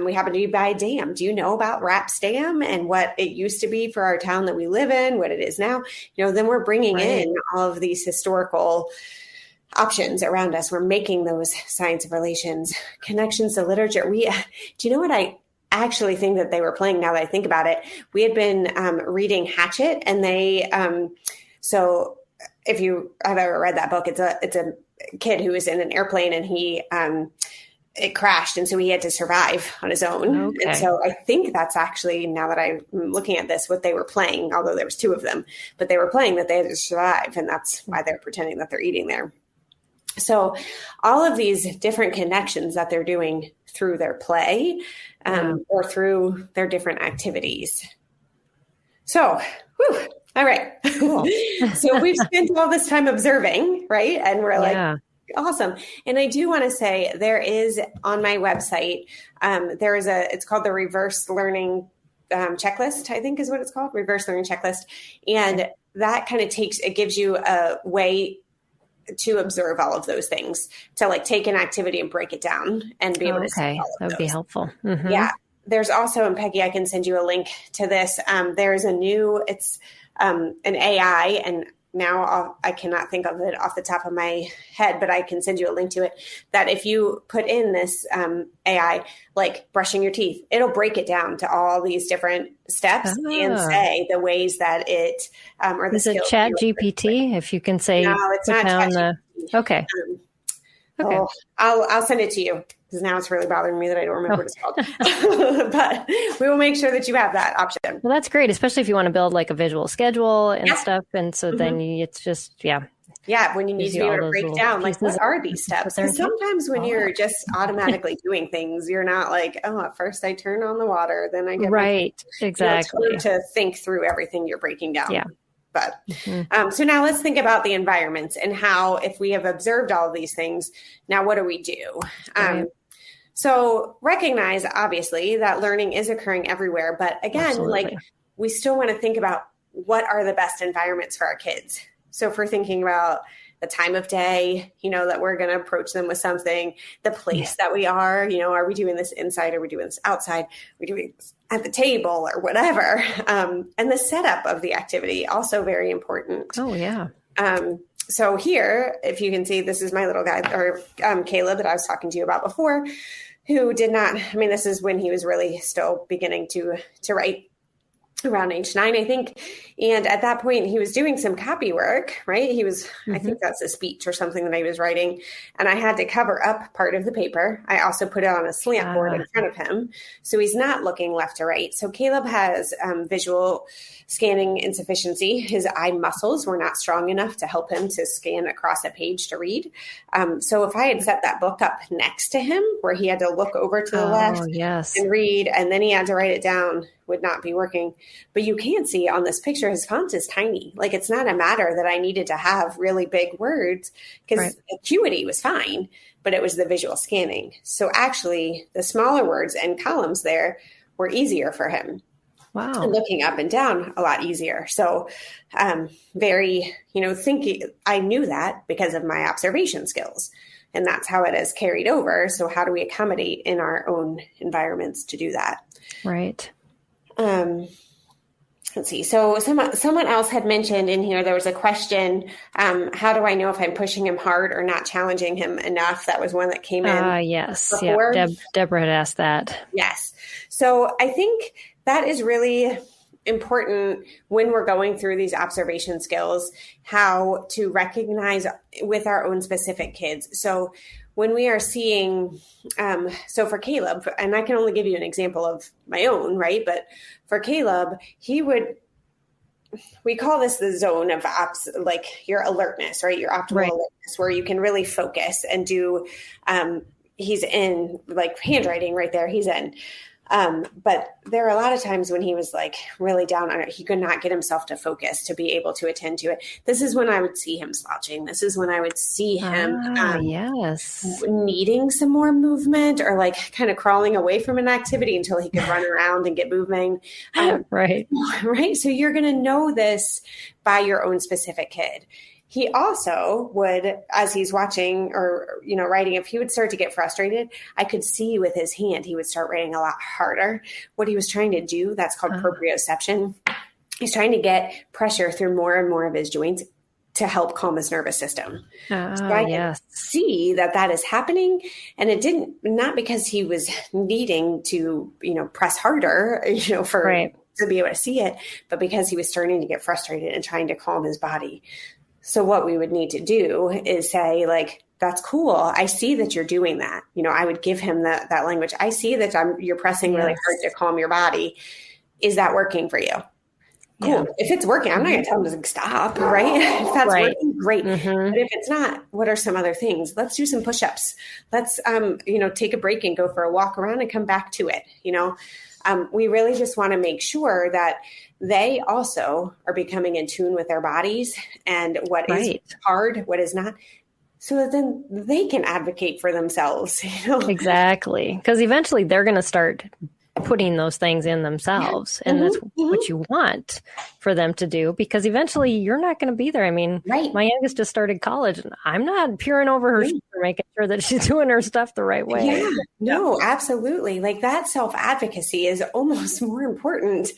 we happen to be by a dam. Do you know about Rapps Dam and what it used to be for our town that we live in, what it is now? Then we're bringing in all of these historical options around us. We're making those science of relations connections to literature. Do you know what I actually think that they were playing, now that I think about it? We had been reading Hatchet, and they so if you have ever read that book, it's a kid who was in an airplane, and he it crashed, and so he had to survive on his own. Okay. And so I think that's actually, now that I'm looking at this, what they were playing, although there was two of them, but they were playing that they had to survive, and that's why they're pretending that they're eating there. So all of these different connections that they're doing through their play or through their different activities. So, all right. Cool. So we've spent all this time observing, right? And we're like, awesome. And I do want to say, there is on my website, it's called the Reverse Learning Checklist, I think is what it's called, Reverse Learning Checklist. And that kind of gives you a way to observe all of those things, to take an activity and break it down and be able to see all of that would those. Be helpful. Mm-hmm. Yeah. There's also, and Peggy, I can send you a link to this. There's it's an AI, and now I cannot think of it off the top of my head, but I can send you a link to it, that if you put in this AI, like brushing your teeth, it'll break it down to all these different steps and say the ways that it, or the skills. Is it Chat GPT? If you can say, no, it's not Chat GPT. Okay. Okay. I'll send it to you, because now it's really bothering me that I don't remember what it's called. But we will make sure that you have that option. Well, that's great, especially if you want to build a visual schedule and stuff. And so then it's just, Yeah, when you need to be able to break down, what are these steps? Because sometimes when you're just automatically doing things, you're not at first I turn on the water, then I get exactly to think through everything you're breaking down. Yeah. But so now let's think about the environments and how, if we have observed all of these things, now what do we do? So recognize, obviously, that learning is occurring everywhere. But again, we still want to think about what are the best environments for our kids. So if we're thinking about the time of day, that we're going to approach them with something, the place that we are we doing this inside? Are we doing this outside? Are we doing this at the table or whatever? And the setup of the activity, also very important. Oh, yeah. So here, if you can see, this is my little guy, or Caleb, that I was talking to you about before. who did not, I mean, this is when he was really still beginning to write, around age 9, I think. And at that point, he was doing some copy work, right? He was, I think that's a speech or something that I was writing. And I had to cover up part of the paper. I also put it on a slant board in front of him, so he's not looking left to right. So Caleb has visual scanning insufficiency. His eye muscles were not strong enough to help him to scan across a page to read. So if I had set that book up next to him, where he had to look over to the left and read, and then he had to write it down, would not be working. But you can see on this picture, his font is tiny. Like, it's not a matter that I needed to have really big words, because acuity was fine, but it was the visual scanning. So actually the smaller words and columns there were easier for him. Wow. And looking up and down a lot easier. So very, thinking, I knew that because of my observation skills, and that's how it has carried over. So how do we accommodate in our own environments to do that? Right. Let's see. So someone else had mentioned in here, there was a question, how do I know if I'm pushing him hard or not challenging him enough? That was one that came in. Yes. Before. Yeah. Deborah had asked that. Yes. So I think that is really important when we're going through these observation skills, how to recognize with our own specific kids. So when we are seeing, so for Caleb, and I can only give you an example of my own, right? But for Caleb, we call this the zone of like your alertness, right? Your optimal alertness, where you can really focus and do, he's in, like handwriting right there, he's in. But there are a lot of times when he was like really down on it, he could not get himself to focus to be able to attend to it. This is when I would see him slouching. This is when I would see him needing some more movement, or like kind of crawling away from an activity until he could run around and get moving. Right. So you're going to know this by your own specific kid. He also would, as he's watching or, writing, if he would start to get frustrated, I could see with his hand, he would start writing a lot harder. What he was trying to do, that's called proprioception. He's trying to get pressure through more and more of his joints to help calm his nervous system. So I could see that is happening. And it not because he was needing to, press harder, to be able to see it, but because he was starting to get frustrated and trying to calm his body. So what we would need to do is say, like, that's cool. I see that you're doing that. I would give him that language. I see that you're pressing really hard to calm your body. Is that working for you? Cool. Yeah. If it's working, I'm not going to tell him to stop, right? If that's working, great. But if it's not, what are some other things? Let's do some push-ups. Let's, take a break and go for a walk around and come back to it. We really just want to make sure that they also are becoming in tune with their bodies and what is hard, what is not, so that then they can advocate for themselves. Exactly. Because eventually they're going to start putting those things in themselves. And that's what you want for them to do, because eventually you're not going to be there. I mean, my youngest just started college, and I'm not peering over her shoulder, making sure that she's doing her stuff the right way. Yeah, no, absolutely. Like, that self-advocacy is almost more important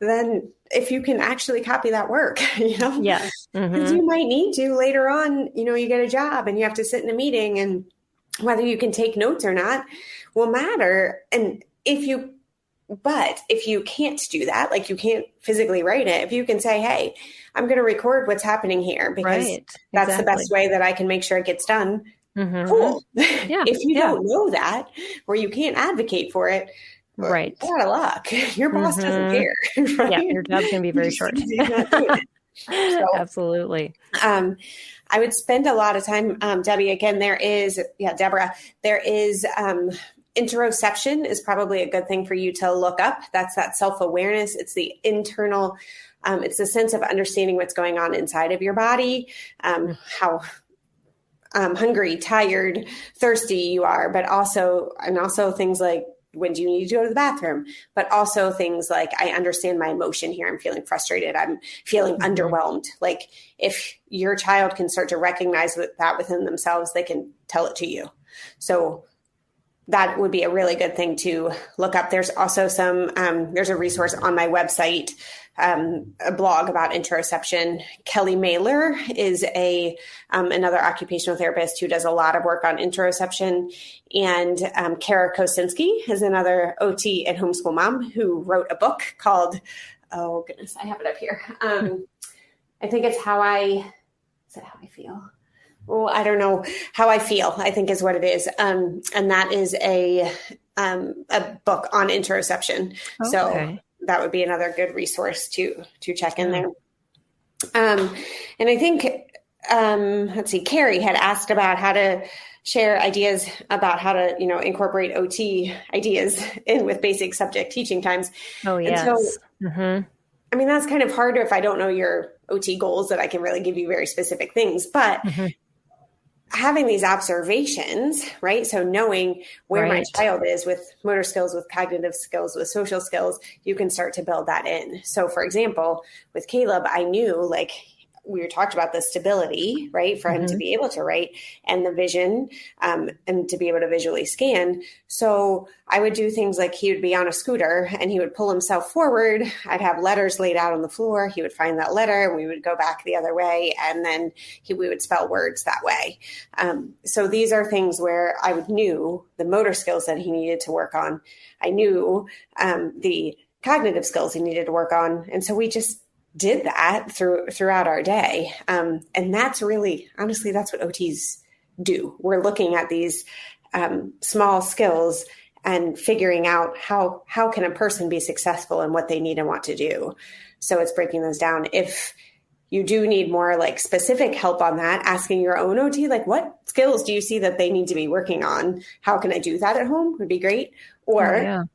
than if you can actually copy that work, Yes. Because you might need to later on, you get a job and you have to sit in a meeting, and whether you can take notes or not will matter. And if you can't do that, like you can't physically write it, if you can say, hey, I'm going to record what's happening here, because that's the best way that I can make sure it gets done. Cool. Yeah. If you don't know that, or you can't advocate for it, you're out of luck. Your boss doesn't care. Right? Yeah, your job's going to be very short. So, absolutely. I would spend a lot of time, Debbie, again, Deborah, there is interoception is probably a good thing for you to look up. That's that self-awareness. It's the internal, it's the sense of understanding what's going on inside of your body, how hungry, tired, thirsty you are, but also things like, when do you need to go to the bathroom? But also things like, I understand my emotion here. I'm feeling frustrated. I'm feeling underwhelmed. Like, if your child can start to recognize that within themselves, they can tell it to you. So that would be a really good thing to look up. There's also there's a resource on my website, a blog about interoception. Kelly Mailer is another occupational therapist who does a lot of work on interoception. And Kara Kosinski is another OT and homeschool mom who wrote a book called, oh goodness, I have it up here. I think it's How I Feel? Well, I don't know. How I Feel, I think is what it is. And that is a book on interoception. Okay. So that would be another good resource to check in there. And I think, let's see, Carrie had asked about how to share ideas about how to, incorporate OT ideas in with basic subject teaching times. Oh, yes. And so, I mean, that's kind of hard if I don't know your OT goals that I can really give you very specific things, but having these observations, right? So knowing where my child is with motor skills, with cognitive skills, with social skills, you can start to build that in. So for example, with Caleb, I knew we talked about the stability, right? For him to be able to write and the vision and to be able to visually scan. So I would do things like he would be on a scooter and he would pull himself forward. I'd have letters laid out on the floor. He would find that letter and we would go back the other way. And then we would spell words that way. So these are things where I knew the motor skills that he needed to work on. I knew the cognitive skills he needed to work on. And so we just did that throughout our day. And that's really, honestly, that's what OTs do. We're looking at these small skills and figuring out how can a person be successful in what they need and want to do. So it's breaking those down. If you do need more specific help on that, asking your own OT, what skills do you see that they need to be working on? How can I do that at home would be great. Or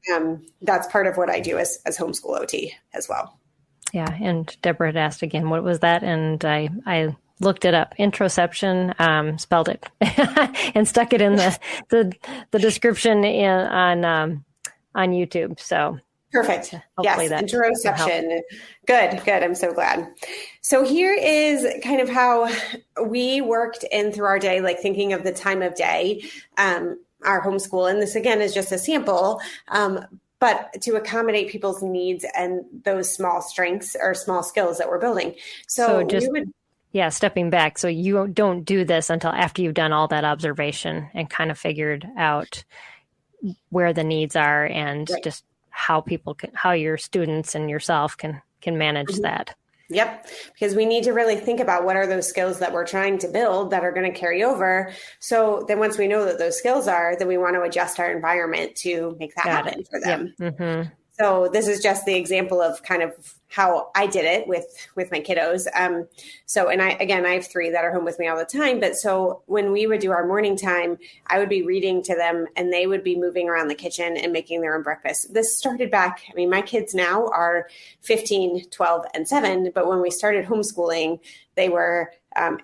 that's part of what I do as homeschool OT as well. Yeah. And Deborah had asked again, what was that? And I looked it up, interoception, spelled it and stuck it in the description on YouTube. So perfect. Yes. Interoception. Good. I'm so glad. So here is kind of how we worked in through our day, thinking of the time of day, our homeschool. And this again is just a sample, but to accommodate people's needs and those small strengths or small skills that we're building. So just, stepping back. So you don't do this until after you've done all that observation and kind of figured out where the needs are and just how how your students and yourself can manage that. Yep. Because we need to really think about what are those skills that we're trying to build that are going to carry over. So then once we know that those skills are, then we want to adjust our environment to make that happen for them. Yep. So this is just the example of kind of how I did it with my kiddos. And I have 3 that are home with me all the time. But so when we would do our morning time, I would be reading to them and they would be moving around the kitchen and making their own breakfast. This started back, my kids now are 15, 12, and 7. But when we started homeschooling, they were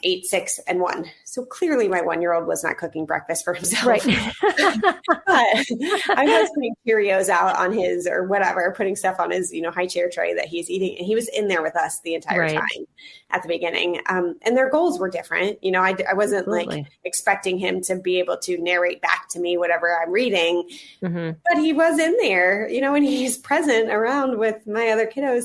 8, 6, and 1. So clearly my 1-year-old was not cooking breakfast for himself. Right. But I was putting Cheerios out on his or whatever, putting stuff on his, high chair tray that he's eating. And he was in there with us the entire time at the beginning. And their goals were different. I wasn't expecting him to be able to narrate back to me whatever I'm reading, but he was in there, and he's present around with my other kiddos.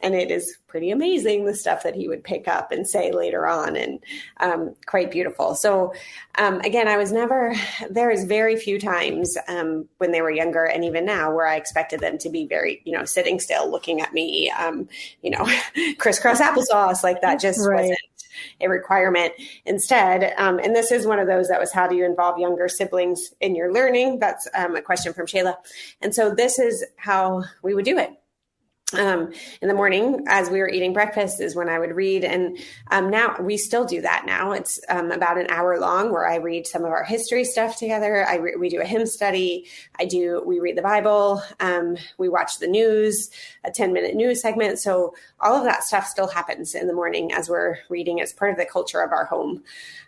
And it is pretty amazing the stuff that he would pick up and say later on, and quite beautiful. So again, there is very few times when they were younger and even now where I expected them to be very, sitting still looking at me, crisscross applesauce, that just wasn't a requirement. Instead, and this is one of those that was, how do you involve younger siblings in your learning? That's a question from Shayla. And so this is how we would do it. In the morning, as we were eating breakfast, is when I would read. And now we still do that now. It's about an hour long where I read some of our history stuff together. We do a hymn study. We read the Bible. We watch the news, a 10-minute news segment. So all of that stuff still happens in the morning as we're reading. It's part of the culture of our home.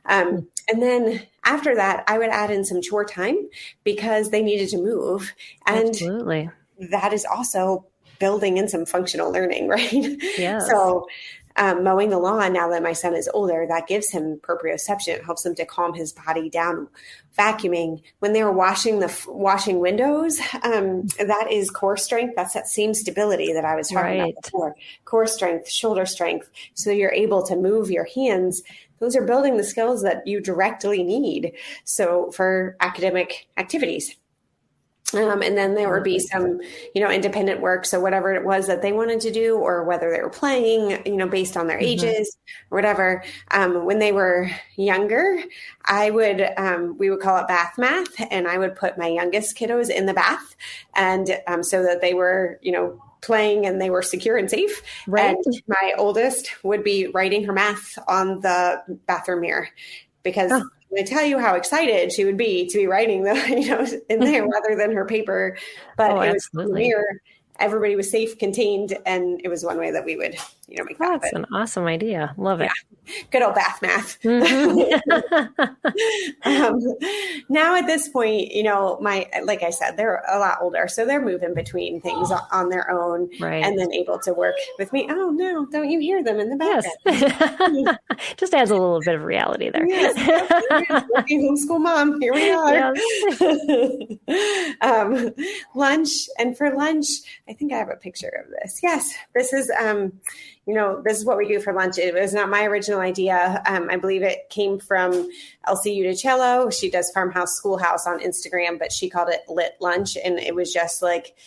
And then after that, I would add in some chore time because they needed to move. And absolutely, that is also building in some functional learning, right? Yeah. So mowing the lawn, now that my son is older, that gives him proprioception. It helps him to calm his body down. Vacuuming, when they were washing windows, that is core strength. That's that same stability that I was talking about before. Core strength, shoulder strength. So you're able to move your hands. Those are building the skills that you directly need. So for academic activities. And then there would be some, independent work. So whatever it was that they wanted to do, or whether they were playing, based on their ages or whatever. When they were younger, we would call it bath math, and I would put my youngest kiddos in the bath, and so that they were, playing and they were secure and safe. Right. And my oldest would be writing her math on the bathroom mirror, because I'm going to tell you how excited she would be to be writing in there rather than her paper. But it was the mirror. Everybody was safe, contained, and it was one way that we would, make that. That's an awesome idea. Love it. Good old bath math. Now at this point, like I said, they're a lot older, so they're moving between things on their own, and then able to work with me. Oh no, don't you hear them in the background? Yes. Just adds a little bit of reality there. Yes. Homeschool mom, here we are. Yes. Lunch, and for lunch, I think I have a picture of this. Yes, this is, this is what we do for lunch. It was not my original idea. I believe it came from Elsie Udicello. She does Farmhouse Schoolhouse on Instagram, but she called it Lit Lunch. And it was just like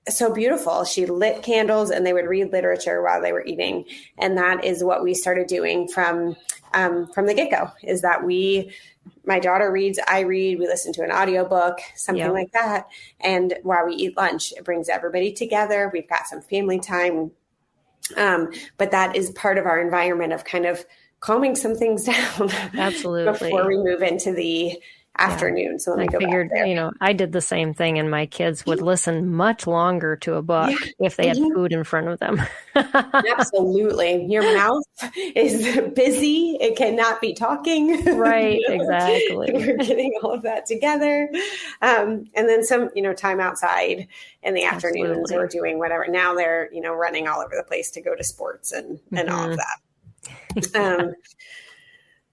so beautiful. She lit candles and they would read literature while they were eating. And that is what we started doing from the get-go, is that my daughter reads, I read, we listen to an audiobook, something like that. And while we eat lunch, it brings everybody together. We've got some family time. But that is part of our environment of kind of calming some things down. Absolutely. Before we move into the afternoon. So let me go back there. I did the same thing, and my kids would listen much longer to a book if they had food in front of them. Absolutely. Your mouth is busy. It cannot be talking. Right. Exactly. We're getting all of that together. And then some, time outside in the afternoons. We're doing whatever. Now they're, running all over the place to go to sports and all of that.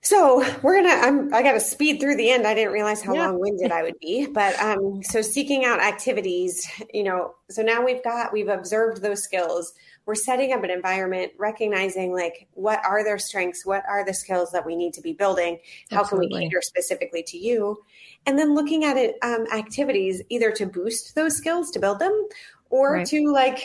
So I got to speed through the end. I didn't realize how long-winded I would be, but, so seeking out activities, so now we've observed those skills. We're setting up an environment, recognizing like, what are their strengths? What are the skills that we need to be building? How can we cater specifically to you? And then looking at it, activities either to boost those skills, to build them, or to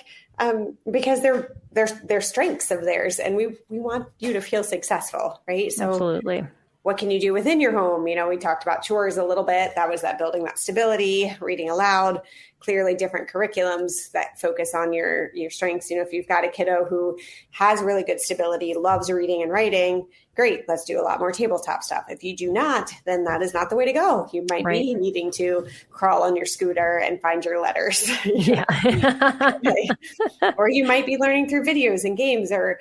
because they're strengths of theirs, and we want you to feel successful, right? So absolutely. What can you do within your home? We talked about chores a little bit. That was that building that stability, reading aloud, clearly different curriculums that focus on your strengths. If you've got a kiddo who has really good stability, loves reading and writing, great, let's do a lot more tabletop stuff. If you do not, then that is not the way to go. You might be needing to crawl on your scooter and find your letters. Or you might be learning through videos and games or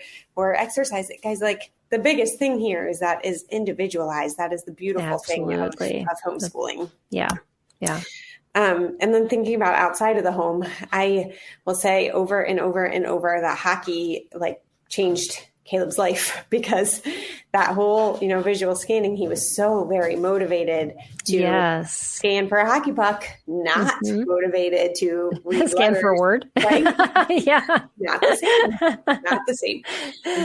exercise. Guys, like, the biggest thing here is that is individualized. That is the beautiful thing of homeschooling. Yeah. And then thinking about outside of the home, I will say over and over and over that hockey changed Caleb's life, because that whole, visual scanning, he was so very motivated to scan for a hockey puck, not motivated to read scan letters, for a word. Right? Not the same.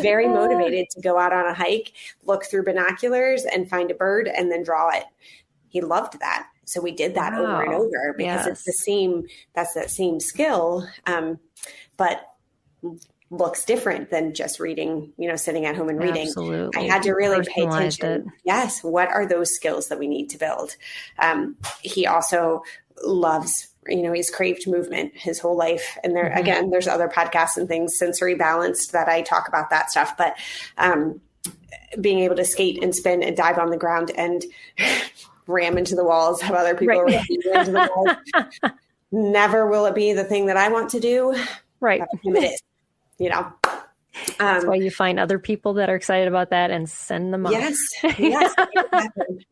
Very motivated to go out on a hike, look through binoculars and find a bird and then draw it. He loved that. So we did that over and over, because it's that's that same skill, but looks different than just reading, sitting at home and reading. Absolutely. I had to really pay attention. Yes. What are those skills that we need to build? He also loves, he's craved movement his whole life. And there, again, there's other podcasts and things, Sensory Balanced, that I talk about that stuff, but, being able to skate and spin and dive on the ground and ram into the walls, have other people ram into the walls. Never will it be the thing that I want to do. Right. It is. That's why you find other people that are excited about that and send them up. Yes.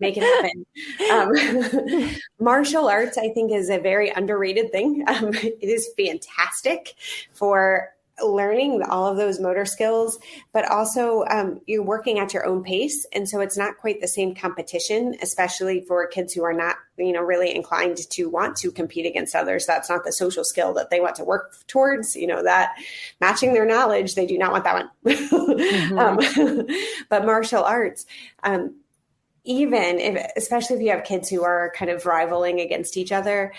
Make it happen. Martial arts, I think, is a very underrated thing. It is fantastic for learning all of those motor skills, but also you're working at your own pace. And so it's not quite the same competition, especially for kids who are not, really inclined to want to compete against others. That's not the social skill that they want to work towards, that matching their knowledge, they do not want that one. But martial arts, especially if you have kids who are kind of rivaling against each other,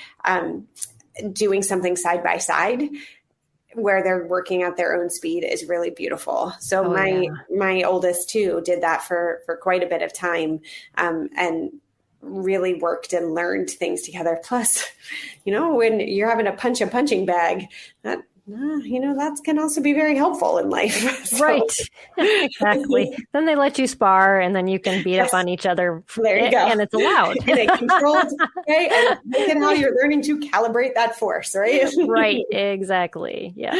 doing something side by side where they're working at their own speed is really beautiful. So my oldest too did that for quite a bit of time, and really worked and learned things together. Plus, when you're having to punch a punching bag, that can also be very helpful in life. So. Right. Exactly. Then they let you spar, and then you can beat up on each other. There you go. And it's allowed. In a controlled way, and look at how you're learning to calibrate that force, right? Right. Exactly. Yeah.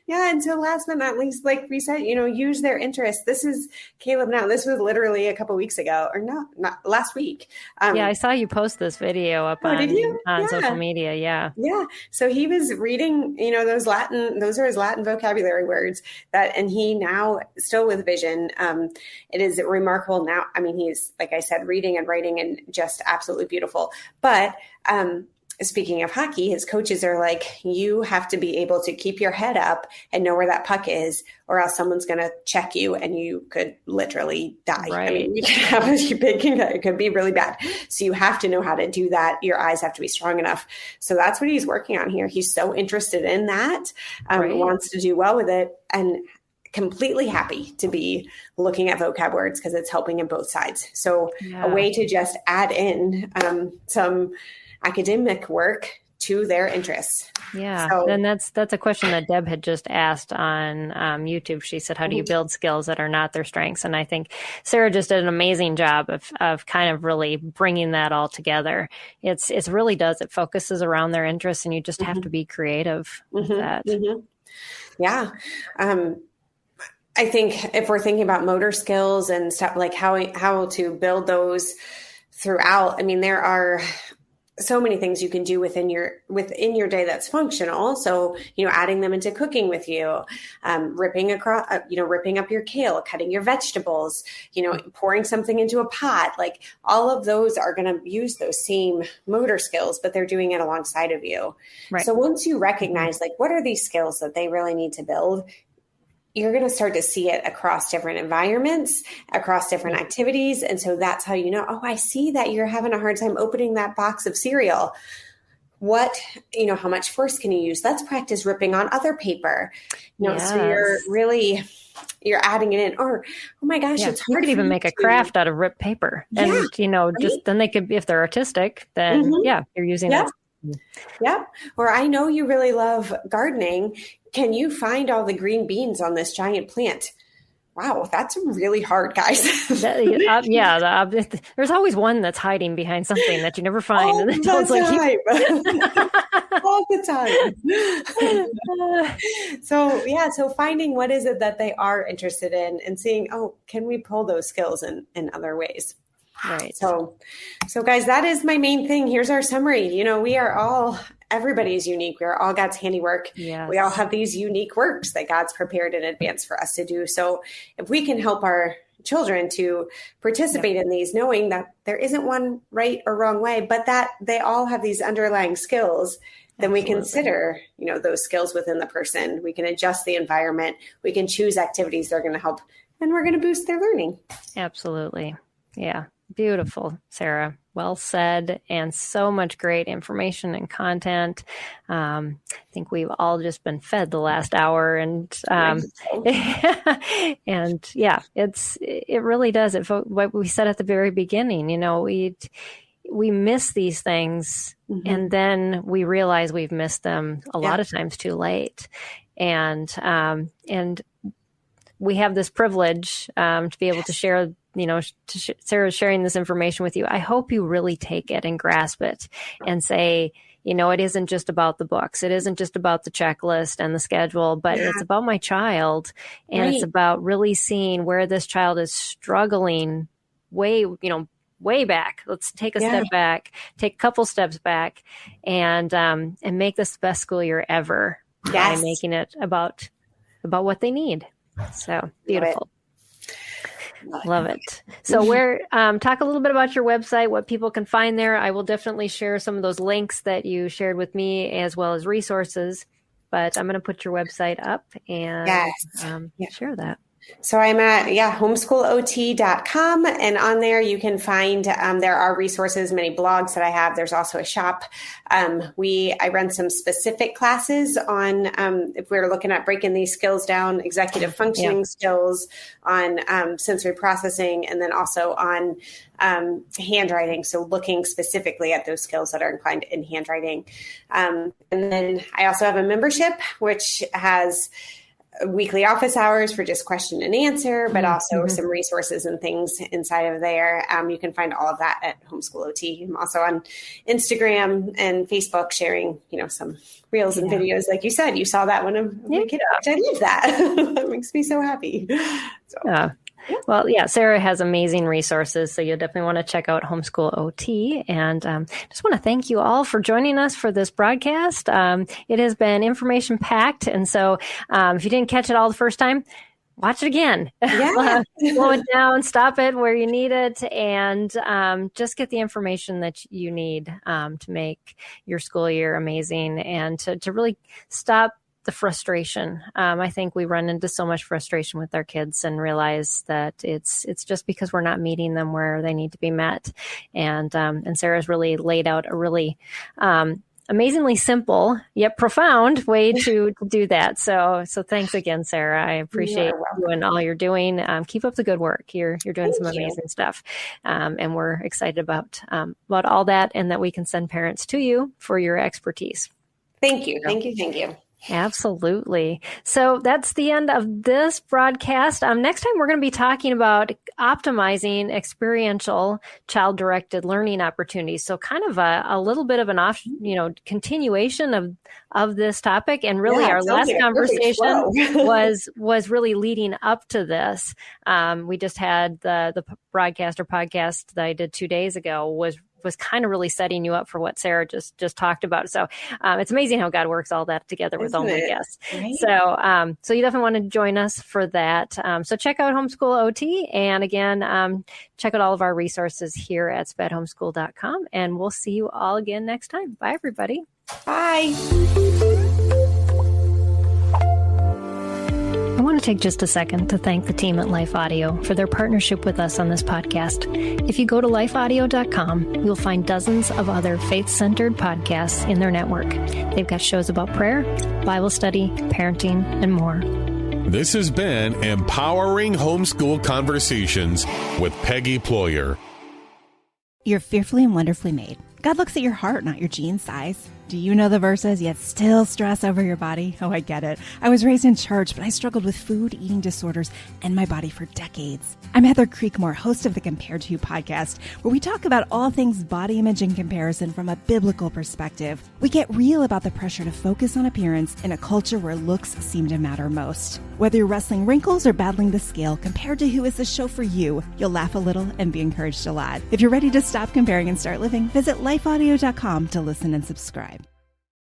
Yeah. And so last but not least, like we said, use their interest. This is Caleb now. This was literally a couple weeks ago, or not last week. I saw you post this video up on social media. Yeah. Yeah. So he was reading, those are his Latin vocabulary words and he now still with vision. It is remarkable now. I mean, he's, like I said, reading and writing and just absolutely beautiful. But, speaking of hockey, his coaches are like, you have to be able to keep your head up and know where that puck is, or else someone's going to check you and you could literally die. Right. I mean, you can have it could be really bad. So you have to know how to do that. Your eyes have to be strong enough. So that's what he's working on here. He's so interested in that, wants to do well with it, and completely happy to be looking at vocab words because it's helping in both sides. So a way to just add in some academic work to their interests. Yeah. So, and that's a question that Deb had just asked on YouTube. She said, how do you build skills that are not their strengths? And I think Sarah just did an amazing job of kind of really bringing that all together. It really does. It focuses around their interests, and you just have to be creative with that. Yeah. I think if we're thinking about motor skills and stuff, like how to build those throughout, I mean, there are so many things you can do within your day that's functional. So, adding them into cooking with you, ripping up your kale, cutting your vegetables, pouring something into a pot, like all of those are going to use those same motor skills, but they're doing it alongside of you. Right. So once you recognize, like, what are these skills that they really need to build, you're going to start to see it across different environments, across different activities. And so that's how I see that you're having a hard time opening that box of cereal. How much force can you use? Let's practice ripping on other paper. So you're adding it in. Or, oh my gosh, it's hard. You could even make a craft out of ripped paper. And, then they could, if they're artistic, then you're using that. Yeah. Or I know you really love gardening. Can you find all the green beans on this giant plant? Wow, that's really hard, guys. There's always one that's hiding behind something that you never find. All the time. So finding what is it that they are interested in and seeing, can we pull those skills in other ways? Right. So guys, that is my main thing. Here's our summary. Everybody's unique. We're all God's handiwork. Yes. We all have these unique works that God's prepared in advance for us to do. So if we can help our children to participate in these, knowing that there isn't one right or wrong way, but that they all have these underlying skills, then we consider, those skills within the person. We can adjust the environment. We can choose activities that are going to help, and we're going to boost their learning. Absolutely. Yeah. Beautiful, Sarah. Well said, and so much great information and content. I think we've all just been fed the last hour, and it really does. What we said at the very beginning, we miss these things, and then we realize we've missed them a lot of times too late, and we have this privilege to be able to share. Sarah's sharing this information with you. I hope you really take it and grasp it and say, it isn't just about the books. It isn't just about the checklist and the schedule, but it's about my child. And it's about really seeing where this child is struggling way back. Let's take a step back, take a couple steps back, and make this the best school year ever Yes. by making it about what they need. So beautiful. Love it. So talk a little bit about your website, what people can find there. I will definitely share some of those links that you shared with me as well as resources, but I'm going to put your website up and share that. So I'm at, homeschoolot.com, and on there you can find, there are resources, many blogs that I have. There's also a shop. I run some specific classes on, if we're looking at breaking these skills down, executive functioning skills, on sensory processing, and then also on handwriting. So looking specifically at those skills that are inclined in handwriting. And then I also have a membership, which has weekly office hours for just question and answer, but also some resources and things inside of there. You can find all of that at Homeschool OT. I'm also on Instagram and Facebook sharing, some reels and videos. Like you said, you saw that one of my kiddos. I love that. That makes me so happy. Well, Sarah has amazing resources, so you'll definitely want to check out Homeschool OT. And just want to thank you all for joining us for this broadcast. It has been information packed, and so if you didn't catch it all the first time, watch it again. Yeah. Slow it down, stop it where you need it, and just get the information that you need to make your school year amazing and to really stop the frustration. I think we run into so much frustration with our kids and realize that it's just because we're not meeting them where they need to be met. And Sarah's really laid out a really amazingly simple yet profound way to do that. So thanks again, Sarah. I appreciate you and all you're doing. Keep up the good work. You're doing some amazing stuff. And we're excited about all that, and that we can send parents to you for your expertise. Thank you. Thank you. Absolutely. So that's the end of this broadcast. Next time, we're going to be talking about optimizing experiential child-directed learning opportunities. So kind of a little bit of an continuation of this topic. And really our last conversation was really leading up to this. We just had the podcast that I did 2 days ago was kind of really setting you up for what Sarah just talked about. So it's amazing how God works all that together with only guests. Right? So you definitely want to join us for that. So check out Homeschool OT. And again, check out all of our resources here at spedhomeschool.com. And we'll see you all again next time. Bye, everybody. Bye. I want to take just a second to thank the team at Life Audio for their partnership with us on this podcast. If you go to lifeaudio.com, you'll find dozens of other faith-centered podcasts in their network. They've got shows about prayer, Bible study, parenting, and more. This has been Empowering Homeschool Conversations with Peggy Ployer. You're fearfully and wonderfully made. God looks at your heart, not your jean size. Do you know the verses, yet still stress over your body? Oh, I get it. I was raised in church, but I struggled with food, eating disorders, and my body for decades. I'm Heather Creekmore, host of the Compared to You podcast, where we talk about all things body image and comparison from a biblical perspective. We get real about the pressure to focus on appearance in a culture where looks seem to matter most. Whether you're wrestling wrinkles or battling the scale, Compared to Who is the show for you. You'll laugh a little and be encouraged a lot. If you're ready to stop comparing and start living, visit lifeaudio.com to listen and subscribe.